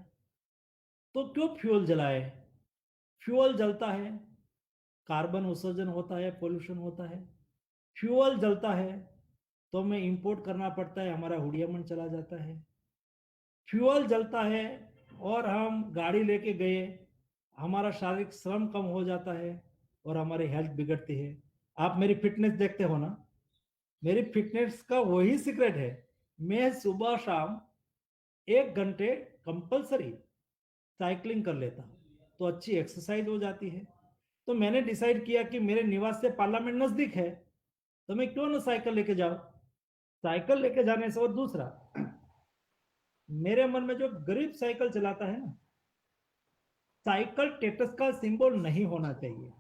तो क्यों फ्यूल जलाए? फ्यूल जलता है, कार्बन उत्सर्जन होता है, पोल्यूशन होता है। फ्यूल जलता है तो हमें इंपोर्ट करना पड़ता है, हमारा हुडियामन चला जाता है। फ्यूल जलता है और हम गाड़ी लेके गए, हमारा शारीरिक श्रम कम हो जाता है और हमारी हेल्थ बिगड़ती है। आप मेरी फिटनेस देखते हो ना, मेरी फिटनेस का वही सीक्रेट है। मैं सुबह शाम 1 घंटे कंपलसरी साइकिलिंग कर लेता हूँ, तो अच्छी एक्सरसाइज हो जाती है। तो मैंने डिसाइड किया कि मेरे निवास से पार्लियामेंट नजदीक है, तो मैं क्यों ना साइकिल लेके जाऊं। साइकिल लेके जाने से, और दूसरा, मेरे मन में जो गरीब साइकिल चलाता है ना, साइकिल स्टेटस का सिंबल नहीं होना चाहिए।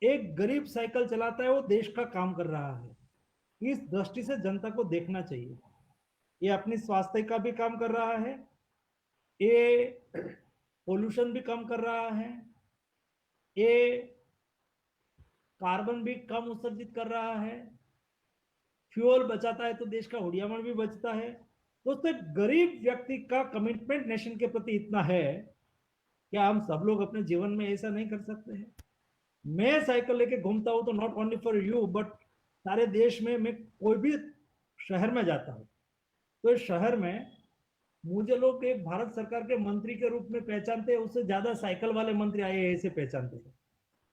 एक गरीब साइकिल चलाता है वो देश का काम कर रहा है, इस दृष्टि से जनता को देखना चाहिए। ये अपनी स्वास्थ्य का भी काम कर रहा है, ये पोल्यूशन भी कम कर रहा है, ये कार्बन भी कम उत्सर्जित कर रहा है, फ्यूल बचाता है तो देश का हुडियामन भी बचता है। दोस्तों, गरीब व्यक्ति का कमिटमेंट नेशन के प्रति इतना है, क्या हम सब लोग अपने जीवन में ऐसा नहीं कर सकते हैं? मैं साइकिल लेके घूमता हूं तो not only for you but सारे देश में, मैं कोई भी शहर में जाता हूं तो इस शहर में मुझे लोग एक भारत सरकार के मंत्री के रूप में पहचानते हैं, उससे ज्यादा साइकिल वाले मंत्री आए ऐसे पहचानते हैं।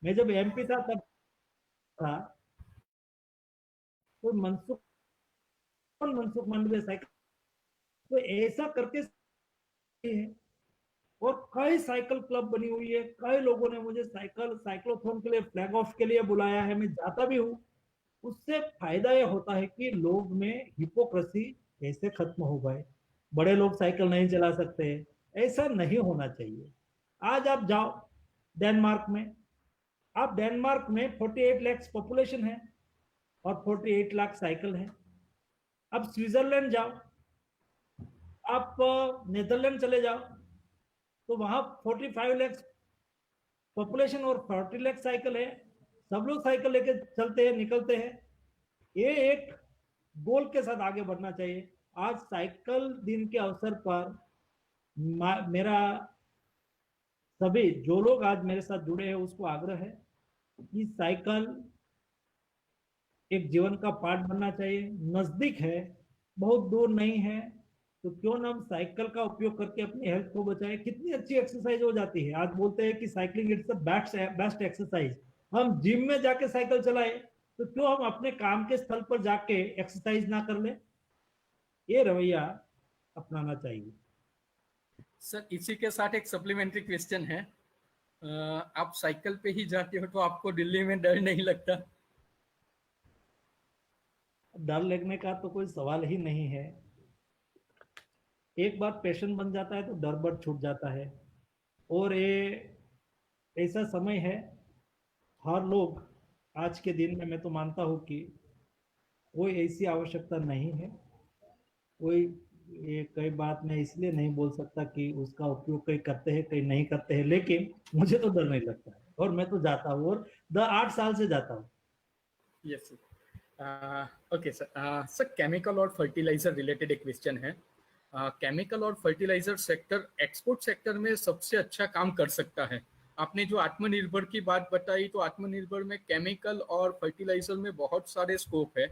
मैं जब एमपी था तब था तो मनसुख मनसुख मांडविया साइकिल, तो ऐसा करके है। और कई साइकिल क्लब बनी हुई है, कई लोगों ने मुझे साइक्लोथॉन के लिए, फ्लैग ऑफ के लिए बुलाया है, मैं जाता भी हूँ। उससे फायदा यह होता है कि लोग में हिपोक्रेसी कैसे खत्म हो गए। बड़े लोग साइकिल नहीं चला सकते, ऐसा नहीं होना चाहिए। आज आप जाओ डेनमार्क में, आप डेनमार्क में 48 लाख पॉपुलेशन है और 48 लाख साइकिल है। अब स्विट्जरलैंड जाओ, आप नेदरलैंड चले जाओ, तो वहां 45 लाख पॉपुलेशन और 40 लाख साइकिल है। सब लोग साइकिल लेके चलते हैं, निकलते हैं। ये एक गोल के साथ आगे बढ़ना चाहिए। आज साइकिल दिन के अवसर पर मेरा सभी जो लोग आज मेरे साथ जुड़े हैं उसको आग्रह है कि साइकिल एक जीवन का पार्ट बनना चाहिए। नजदीक है, बहुत दूर नहीं है, तो क्यों ना हम साइकिल का उपयोग करके अपनी हेल्थ को बचाएं। कितनी अच्छी एक्सरसाइज हो जाती है। आज बोलते हैं कि cycling it's the best exercise. हम जिम में जाके साइकिल चलाए तो क्यों हम अपने काम के स्थल पर जाके एक्सरसाइज ना कर ले? ये रवैया अपनाना चाहिए। सर, इसी के साथ एक सप्लीमेंट्री क्वेश्चन है। आप साइकिल पे ही जाते हो तो आपको दिल्ली में डर नहीं लगता? डर लगने का तो कोई सवाल ही नहीं है। एक बार पैशन बन जाता है तो डर बड़ छूट जाता है। और ये ऐसा समय है, हर लोग आज के दिन में, मैं तो मानता हूँ कि कोई ऐसी आवश्यकता नहीं है। कोई ये कई बात मैं इसलिए नहीं बोल सकता कि उसका उपयोग कई करते हैं कई नहीं करते हैं, लेकिन मुझे तो डर नहीं लगता है और मैं तो जाता हूँ और 8 साल से जाता हूँ। Yes sir. Okay sir. Sir, chemical और फर्टिलाइजर रिलेटेड एक क्वेश्चन है। केमिकल और फर्टिलाइजर सेक्टर एक्सपोर्ट सेक्टर में सबसे अच्छा काम कर सकता है। आपने जो आत्मनिर्भर की बात बताई, तो आत्मनिर्भर में केमिकल और फर्टिलाइजर में बहुत सारे स्कोप है।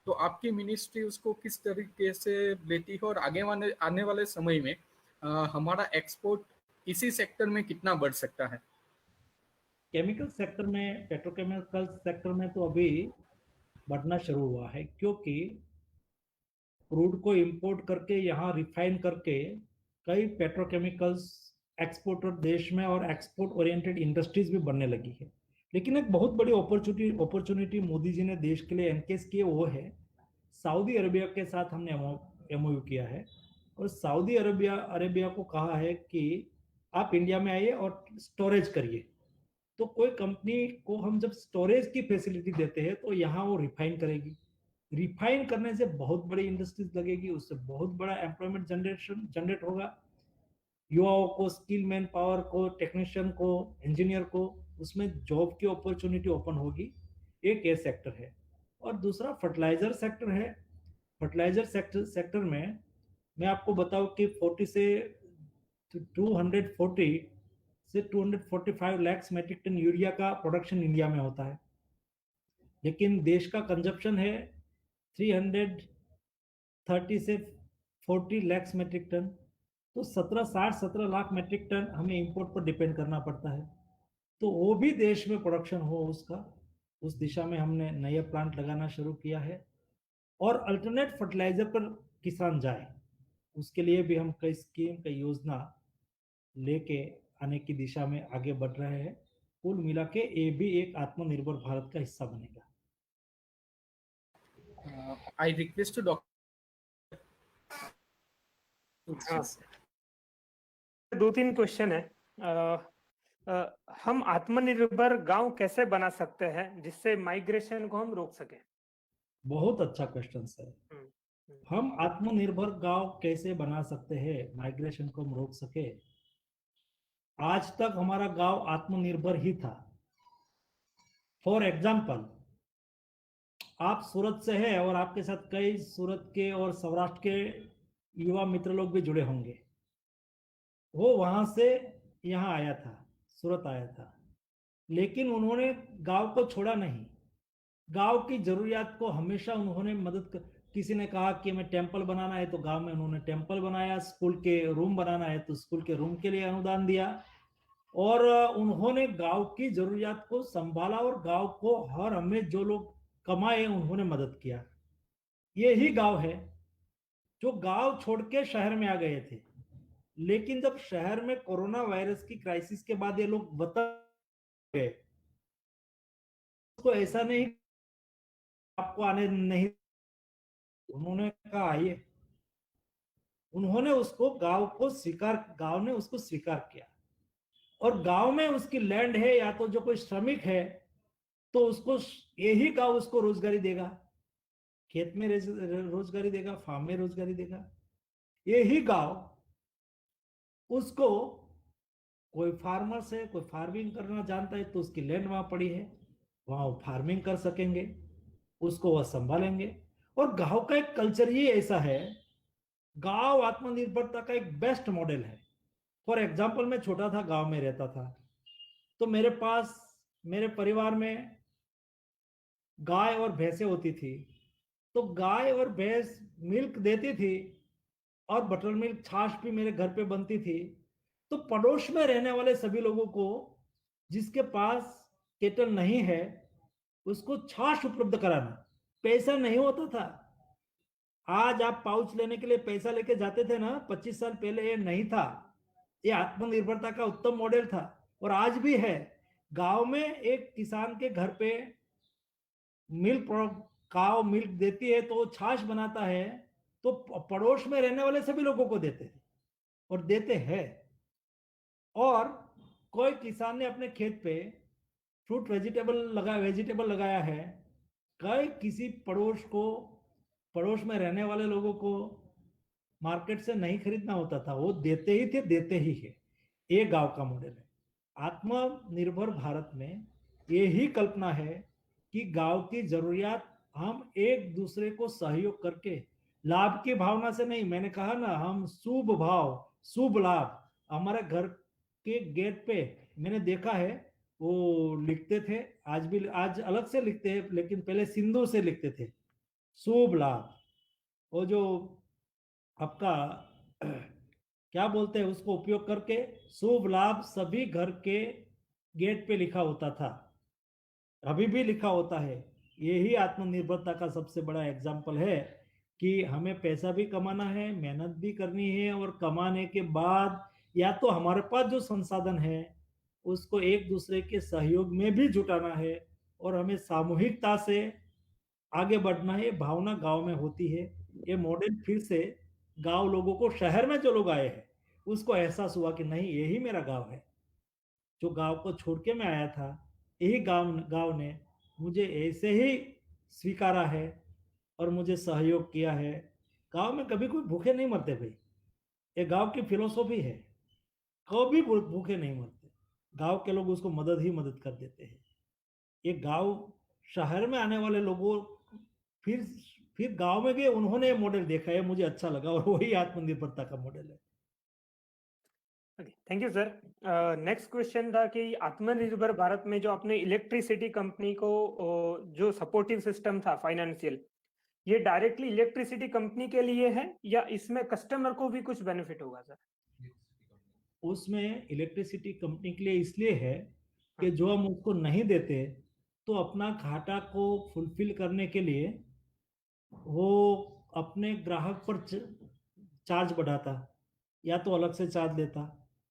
तो आपकी मिनिस्ट्री उसको किस तरीके से लेती है और आने वाले समय में हमारा एक्सपोर्ट इसी सेक्टर में कितना बढ़ सकता है? केमिकल सेक्टर में, पेट्रोकेमिकल सेक्टर में तो अभी बढ़ना शुरू हुआ है, क्योंकि क्रूड को इंपोर्ट करके यहाँ रिफाइन करके कई पेट्रोकेमिकल्स एक्सपोर्टर देश में और एक्सपोर्ट ओरिएंटेड इंडस्ट्रीज भी बनने लगी है। लेकिन एक बहुत बड़ी अपॉर्चुनिटी मोदी जी ने देश के लिए एनकेस किए, वो है सऊदी अरेबिया के साथ हमने एमओयू किया है। और सऊदी अरेबिया को कहा है कि आप इंडिया में आइए और स्टोरेज करिए। तो कोई कंपनी को हम जब स्टोरेज की फैसिलिटी देते हैं तो यहाँ वो रिफाइन करेगी, रिफाइन करने से बहुत बड़ी इंडस्ट्रीज लगेगी, उससे बहुत बड़ा एम्प्लॉयमेंट जनरेट होगा। युवाओं को, स्किल मैन पावर को, टेक्नीशियन को, इंजीनियर को, उसमें जॉब की अपॉर्चुनिटी ओपन होगी। एक ये सेक्टर है। और दूसरा फर्टिलाइजर सेक्टर है। फर्टिलाइजर सेक्टर में मैं आपको बताऊं कि 40 से 240 से 245 लाख मैट्रिक टन यूरिया का प्रोडक्शन इंडिया में होता है, लेकिन देश का कंजप्शन है 330 से 40 लाख मैट्रिक टन। तो 17 लाख मैट्रिक टन हमें इंपोर्ट पर डिपेंड करना पड़ता है। तो वो भी देश में प्रोडक्शन हो उसका, उस दिशा में हमने नए प्लांट लगाना शुरू किया है। और अल्टरनेट फर्टिलाइजर पर किसान जाए, उसके लिए भी हम कई स्कीम, कई योजना लेके आने की दिशा में आगे बढ़ रहे हैं। कुल मिला के ये भी एक आत्मनिर्भर भारत का हिस्सा बनेगा। I request to Dr. हाँ, 2-3 क्वेश्चन है। हम आत्मनिर्भर गांव कैसे बना सकते हैं जिससे माइग्रेशन को हम रोक सके? बहुत अच्छा क्वेश्चन सर। हम आत्मनिर्भर गांव कैसे बना सकते हैं, माइग्रेशन को हम रोक सके? आज तक हमारा गांव आत्मनिर्भर ही था। फॉर एग्जाम्पल, आप सूरत से हैं और आपके साथ कई सूरत के और सौराष्ट्र के युवा मित्र लोग भी जुड़े होंगे। वो वहां से यहाँ आया था, सूरत आया था, लेकिन उन्होंने गांव को छोड़ा नहीं। गांव की जरूरियात को हमेशा उन्होंने किसी ने कहा कि हमें टेम्पल बनाना है तो गांव में उन्होंने टेम्पल बनाया, स्कूल के रूम बनाना है तो स्कूल के रूम के लिए अनुदान दिया, और उन्होंने गांव की जरूरियात को संभाला और गांव को हर हमें जो लोग कमाए उन्होंने मदद किया। यही गांव है जो गांव छोड़ के शहर में आ गए थे, लेकिन जब शहर में कोरोना वायरस की क्राइसिस के बाद ये लोग वतन गए, तो ऐसा नहीं आपको आने नहीं, उन्होंने कहा आइए। उन्होंने उसको गांव ने उसको स्वीकार किया, और गांव में उसकी लैंड है या तो जो कोई श्रमिक है तो उसको यही गांव उसको रोजगारी देगा, खेत में रोजगारी देगा, फार्म में रोजगारी देगा। यही गांव उसको, कोई फार्मर है, कोई फार्मिंग करना जानता है तो उसकी लैंड वहां पड़ी है, वहां वो फार्मिंग कर सकेंगे, उसको वह संभालेंगे। और गांव का एक कल्चर ही ऐसा है, गांव आत्मनिर्भरता का एक बेस्ट मॉडल है। फॉर एग्जाम्पल, मैं छोटा था, गांव में रहता था, तो मेरे पास, मेरे परिवार में गाय और भैंसें होती थी। तो गाय और भैंस मिल्क देती थी और बटर मिल्क, छाछ भी मेरे घर पे बनती थी। तो पड़ोस में रहने वाले सभी लोगों को, जिसके पास केटल नहीं है, उसको छाछ उपलब्ध कराना। पैसा नहीं होता था। आज आप पाउच लेने के लिए पैसा लेके जाते थे ना, 25 साल पहले ये नहीं था। ये आत्मनिर्भरता का उत्तम मॉडल था और आज भी है। गांव में एक किसान के घर पे मिल्क, काव मिल्क देती है तो वो छाछ बनाता है, तो पड़ोस में रहने वाले सभी लोगों को देते हैं और देते हैं। और कोई किसान ने अपने खेत पे फ्रूट वेजिटेबल लगाया है, कई किसी पड़ोस में रहने वाले लोगों को मार्केट से नहीं खरीदना होता था, वो देते ही थे, देते ही है। ये गांव का मॉडल है। आत्मनिर्भर भारत में यही कल्पना है कि गांव की जरूरियात हम एक दूसरे को सहयोग करके, लाभ की भावना से नहीं, मैंने कहा ना, हम शुभ भाव, शुभ लाभ। हमारे घर के गेट पे मैंने देखा है, वो लिखते थे, आज अलग से लिखते हैं, लेकिन पहले सिंधु से लिखते थे, शुभ लाभ। वो जो आपका क्या बोलते हैं, उसको उपयोग करके शुभ लाभ सभी घर के गेट पे लिखा होता था, अभी भी लिखा होता है। यही आत्मनिर्भरता का सबसे बड़ा एग्जाम्पल है कि हमें पैसा भी कमाना है, मेहनत भी करनी है, और कमाने के बाद या तो हमारे पास जो संसाधन है उसको एक दूसरे के सहयोग में भी जुटाना है, और हमें सामूहिकता से आगे बढ़ना है। ये भावना गांव में होती है। ये मॉडल फिर से गांव लोगों को, शहर में जो लोग आए हैं उसको एहसास हुआ कि नहीं, यही मेरा गांव है। जो गांव को छोड़ के मैं आया था, यही गांव ने मुझे ऐसे ही स्वीकारा है और मुझे सहयोग किया है। गांव में कभी कोई भूखे नहीं मरते भाई, ये गांव की फिलोसॉफी है। कभी भूखे नहीं मरते, गांव के लोग उसको मदद ही मदद कर देते हैं। ये गांव शहर में आने वाले लोगों फिर फिर गांव में गए, उन्होंने ये मॉडल देखा है, मुझे अच्छा लगा, और वही आत्मनिर्भरता का मॉडल है। Thank you sir. Next question था कि आत्मनिर्भर भारत में जो आपने इलेक्ट्रिसिटी कंपनी को जो सपोर्टिव सिस्टम था फाइनेंशियल, ये डायरेक्टली इलेक्ट्रिसिटी कंपनी के लिए है या इसमें कस्टमर को भी कुछ बेनिफिट होगा सर? उसमें इलेक्ट्रिसिटी कंपनी के लिए इसलिए है कि जो हम उसको नहीं देते तो अपना घाटा को फुलफिल करने के लिए वो अपने ग्राहक पर चार्ज बढ़ाता, या तो अलग से चार्ज लेता,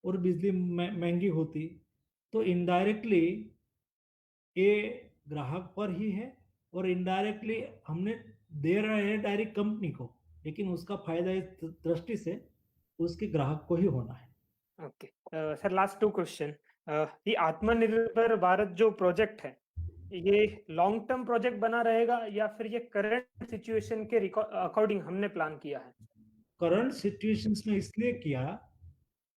और बिजली महंगी होती, तो इनडायरेक्टली ये ग्राहक पर ही है, और इनडायरेक्टली हमने दे रहे हैं डायरेक्ट कंपनी को, लेकिन उसका फायदा इस दृष्टि से उसके ग्राहक को ही होना है। Okay sir, last 2 question. ये आत्मनिर्भर भारत जो प्रोजेक्ट है, ये लॉन्ग टर्म प्रोजेक्ट बना रहेगा या फिर ये करंट सिचुएशन के अकॉर्डिंग हमने प्लान किया है? करंट सिचुएशंस में इसलिए किया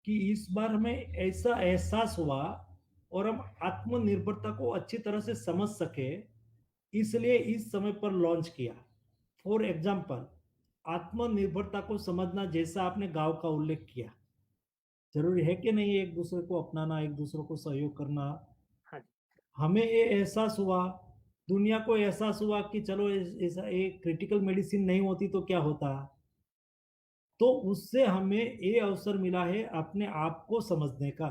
कि इस बार हमें ऐसा एहसास हुआ और हम आत्मनिर्भरता को अच्छी तरह से समझ सके, इसलिए इस समय पर लॉन्च किया। फॉर एग्जाम्पल, आत्मनिर्भरता को समझना, जैसा आपने गांव का उल्लेख किया, जरूरी है कि नहीं एक दूसरे को अपनाना, एक दूसरे को सहयोग करना। हाँ जी। हमें ये एहसास हुआ, दुनिया को एहसास हुआ कि चलो ऐसा एक क्रिटिकल मेडिसिन नहीं होती तो क्या होता, तो उससे हमें ये अवसर मिला है अपने आप को समझने का।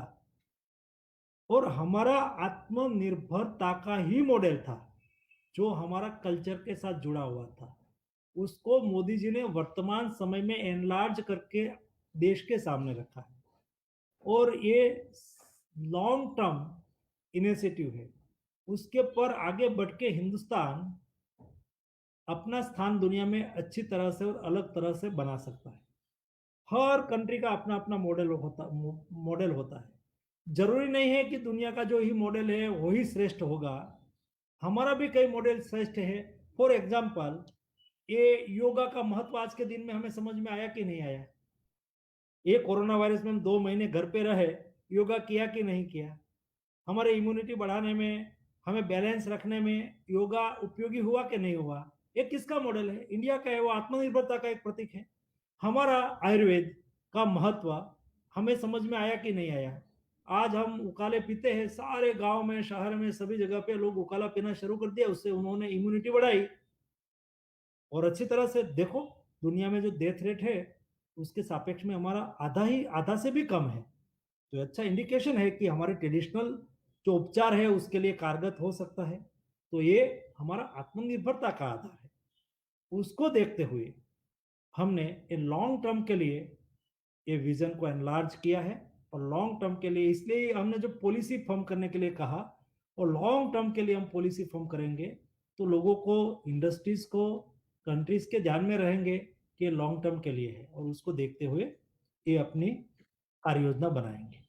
और हमारा आत्मनिर्भरता का ही मॉडल था जो हमारा कल्चर के साथ जुड़ा हुआ था, उसको मोदी जी ने वर्तमान समय में एनलार्ज करके देश के सामने रखा है, और ये लॉन्ग टर्म इनिशिएटिव है। उसके पर आगे बढ़ के हिंदुस्तान अपना स्थान दुनिया में अच्छी तरह से और अलग तरह से बना सकता है। हर कंट्री का अपना अपना मॉडल होता है। जरूरी नहीं है कि दुनिया का जो ही मॉडल है वही श्रेष्ठ होगा, हमारा भी कई मॉडल श्रेष्ठ है। फॉर एग्जाम्पल, ये योगा का महत्व आज के दिन में हमें समझ में आया कि नहीं आया? ये कोरोना वायरस में हम 2 महीने घर पे रहे, योगा किया कि नहीं किया? हमारे इम्यूनिटी बढ़ाने में, हमें बैलेंस रखने में योगा उपयोगी हुआ कि नहीं हुआ? ये किसका मॉडल है? इंडिया का है, वो आत्मनिर्भरता का एक प्रतीक है। हमारा आयुर्वेद का महत्व हमें समझ में आया कि नहीं आया? आज हम उकाले पीते हैं, सारे गांव में, शहर में, सभी जगह पे लोग उकाला पीना शुरू कर दिया, उससे उन्होंने इम्यूनिटी बढ़ाई, और अच्छी तरह से देखो दुनिया में जो डेथ रेट है उसके सापेक्ष में हमारा आधा से भी कम है, तो अच्छा इंडिकेशन है कि हमारे ट्रेडिशनल जो उपचार है उसके लिए कारगर हो सकता है। तो ये हमारा आत्मनिर्भरता का आधार है। उसको देखते हुए हमने ये लॉन्ग टर्म के लिए ये विजन को एनलार्ज किया है, और लॉन्ग टर्म के लिए इसलिए हमने जो पॉलिसी फॉर्म करने के लिए कहा, और लॉन्ग टर्म के लिए हम पॉलिसी फॉर्म करेंगे तो लोगों को, इंडस्ट्रीज को, कंट्रीज के ध्यान में रहेंगे कि लॉन्ग टर्म के लिए है, और उसको देखते हुए ये अपनी कार्य योजना बनाएंगे।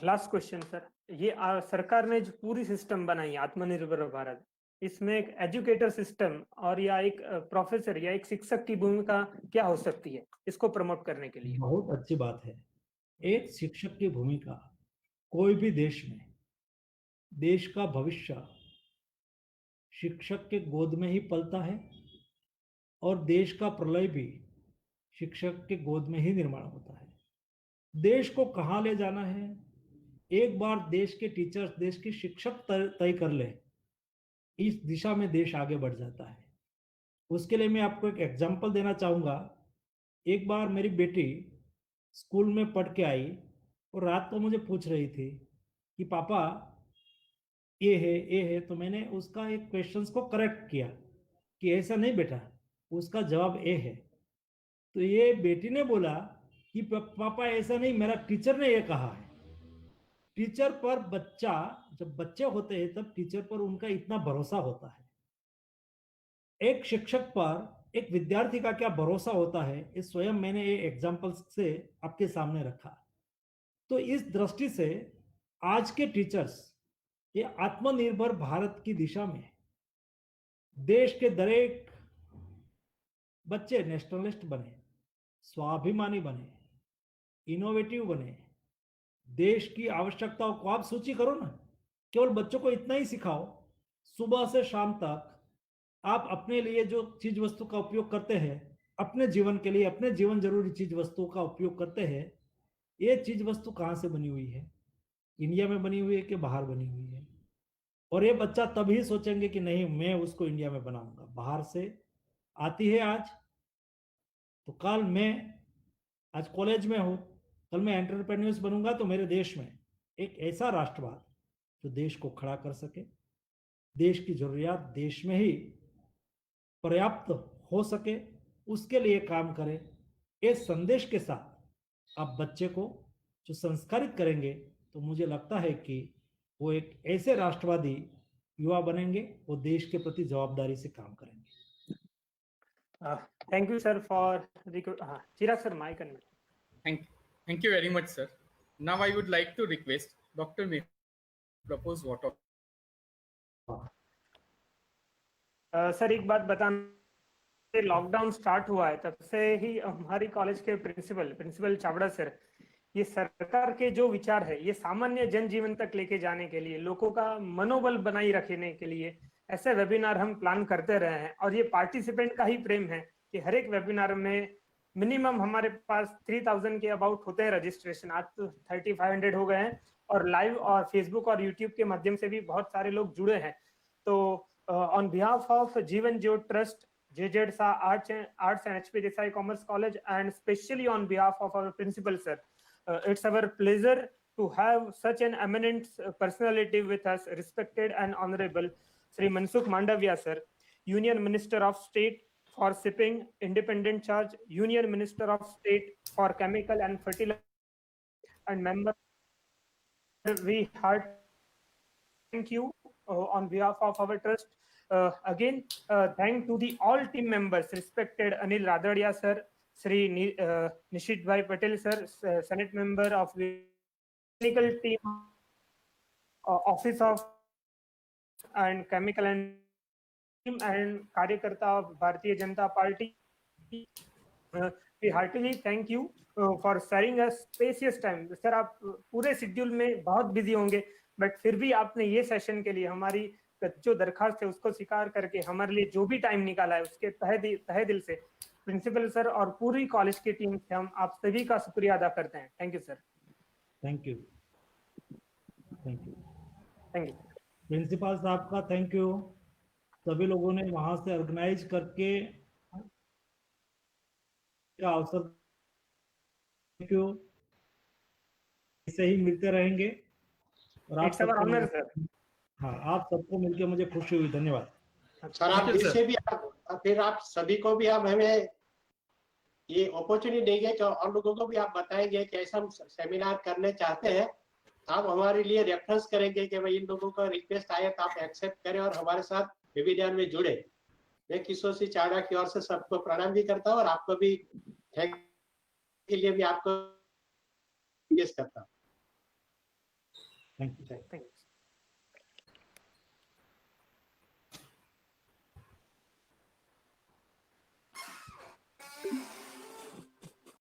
लास्ट क्वेश्चन सर, ये सरकार ने जो पूरी सिस्टम बनाई आत्मनिर्भर भारत, इसमें एक एजुकेटर सिस्टम और या एक प्रोफेसर या एक शिक्षक की भूमिका क्या हो सकती है इसको प्रमोट करने के लिए? बहुत अच्छी बात है। एक शिक्षक की भूमिका कोई भी देश में, देश का भविष्य शिक्षक के गोद में ही पलता है, और देश का प्रलय भी शिक्षक के गोद में ही निर्माण होता है। देश को कहाँ ले जाना है, एक बार देश के टीचर्स, देश के शिक्षक तय कर ले, इस दिशा में देश आगे बढ़ जाता है। उसके लिए मैं आपको एक एग्जांपल देना चाहूँगा। एक बार मेरी बेटी स्कूल में पढ़ के आई और रात को मुझे पूछ रही थी कि पापा ये है, तो मैंने उसका एक क्वेश्चंस को करेक्ट किया कि ऐसा नहीं बेटा, उसका जवाब ए है। तो ये बेटी ने बोला कि पापा ऐसा नहीं, मेरा टीचर ने ये कहा है। टीचर पर बच्चा, जब बच्चे होते हैं तब टीचर पर उनका इतना भरोसा होता है। एक शिक्षक पर एक विद्यार्थी का क्या भरोसा होता है, ये स्वयं मैंने ये एग्जांपल से आपके सामने रखा। तो इस दृष्टि से आज के टीचर्स ये आत्मनिर्भर भारत की दिशा में देश के दरेक बच्चे नेशनलिस्ट बने, स्वाभिमानी बने, इनोवेटिव बने, देश की आवश्यकताओं को आप सूची करो ना, केवल बच्चों को इतना ही सिखाओ, सुबह से शाम तक आप अपने लिए जो चीज वस्तु का उपयोग करते हैं, अपने जीवन के लिए अपने जीवन जरूरी चीज वस्तुओं का उपयोग करते हैं, ये चीज वस्तु कहाँ से बनी हुई है, इंडिया में बनी हुई है कि बाहर बनी हुई है। और ये बच्चा तभी सोचेंगे कि नहीं मैं उसको इंडिया में बनाऊंगा, बाहर से आती है आज तो कल मैं आज कॉलेज में हूँ, कल मैं एंटरप्रेन्योर्स बनूंगा तो मेरे देश में एक ऐसा राष्ट्रवाद जो देश को खड़ा कर सके, देश की जरूरियात देश में ही पर्याप्त हो सके, उसके लिए काम करे। इस संदेश के साथ आप बच्चे को जो संस्कारित करेंगे तो मुझे लगता है कि वो एक ऐसे राष्ट्रवादी युवा बनेंगे, वो देश के प्रति जवाबदारी से काम करेंगे। Thank you, sir, for the Chirag sir, mic and Thank you very much, sir. Now I would like to request Dr. May propose what of. Sir एक बात बताना, लॉकडाउन स्टार्ट हुआ है तब से ही हमारी कॉलेज के प्रिंसिपल चावड़ा सर, ये सरकार के जो विचार है ये सामान्य जनजीवन तक लेके जाने के लिए, लोगों का मनोबल बनाए रखने के लिए ऐसे वेबिनार हम प्लान करते रहे हैं। और ये पार्टिसिपेंट का ही प्रेम है कि हर एक वेबिनार में मिनिमम हमारे पास 3000 के अबाउट होते हैं रजिस्ट्रेशन, आज तो 3500 हो गए हैं, और लाइव और फेसबुक और यूट्यूब के माध्यम से भी बहुत सारे लोग जुड़े हैं। तो on behalf of Jeevan Jyot Trust, JZ Shah Arts and HP Desai Commerce College, and especially on behalf of our principal sir, it's our pleasure to have such an eminent personality with us, respected and honorable Sri Mansukh Mandavia sir, Union Minister of State for Shipping, Independent Charge, Union Minister of State for Chemical and Fertilizer, and member. We heart thank you on behalf of our trust. Again, thank to the all team members, respected Anil Radadia sir, Sri Nishit Bhai Patel sir, Senate member of the technical team, Office of and Chemical and team, and Karyakarta of Bharatiya Janata Party. We heartily thank you for sharing a spacious time. Sir आप पूरे schedule में बहुत busy होंगे, but फिर भी आपने ये session के लिए हमारी जो दरखास्त है उसको स्वीकार करके हमारे लिए जो भी टाइम निकाला है, उसके तहे दिल से प्रिंसिपल सर और पूरी कॉलेज की टीम से हम आप सभी का शुक्रिया अदा करते हैं। Thank you sir. Thank you principal साहब का थैंक यू। सभी लोगों ने वहां से ऑर्गेनाइज करके अवसर, थैंक यू। ऐसे ही मिलते रहेंगे और आप सबको ऑनर सर। हाँ, आप सबको मिलकर मुझे खुशी हुई। धन्यवाद सर। आप इससे भी फिर आप सभी को भी आप हमें ये अपॉर्चुनिटी देंगे कि और लोगों को भी आप बताएंगे कि ऐसा हम सेमिनार करने चाहते हैं, तो आप हमारे लिए रेफरेंस करेंगे कि भाई इन लोगों का रिक्वेस्ट आए तो आप एक्सेप्ट करें और हमारे साथ वेबिनार में जुड़े। मैं किशोर सिंह चावड़ा की ओर से सबको प्रणाम भी करता हूँ और आपको भी थैंक के लिए भी आपको करता हूँ। Thank you.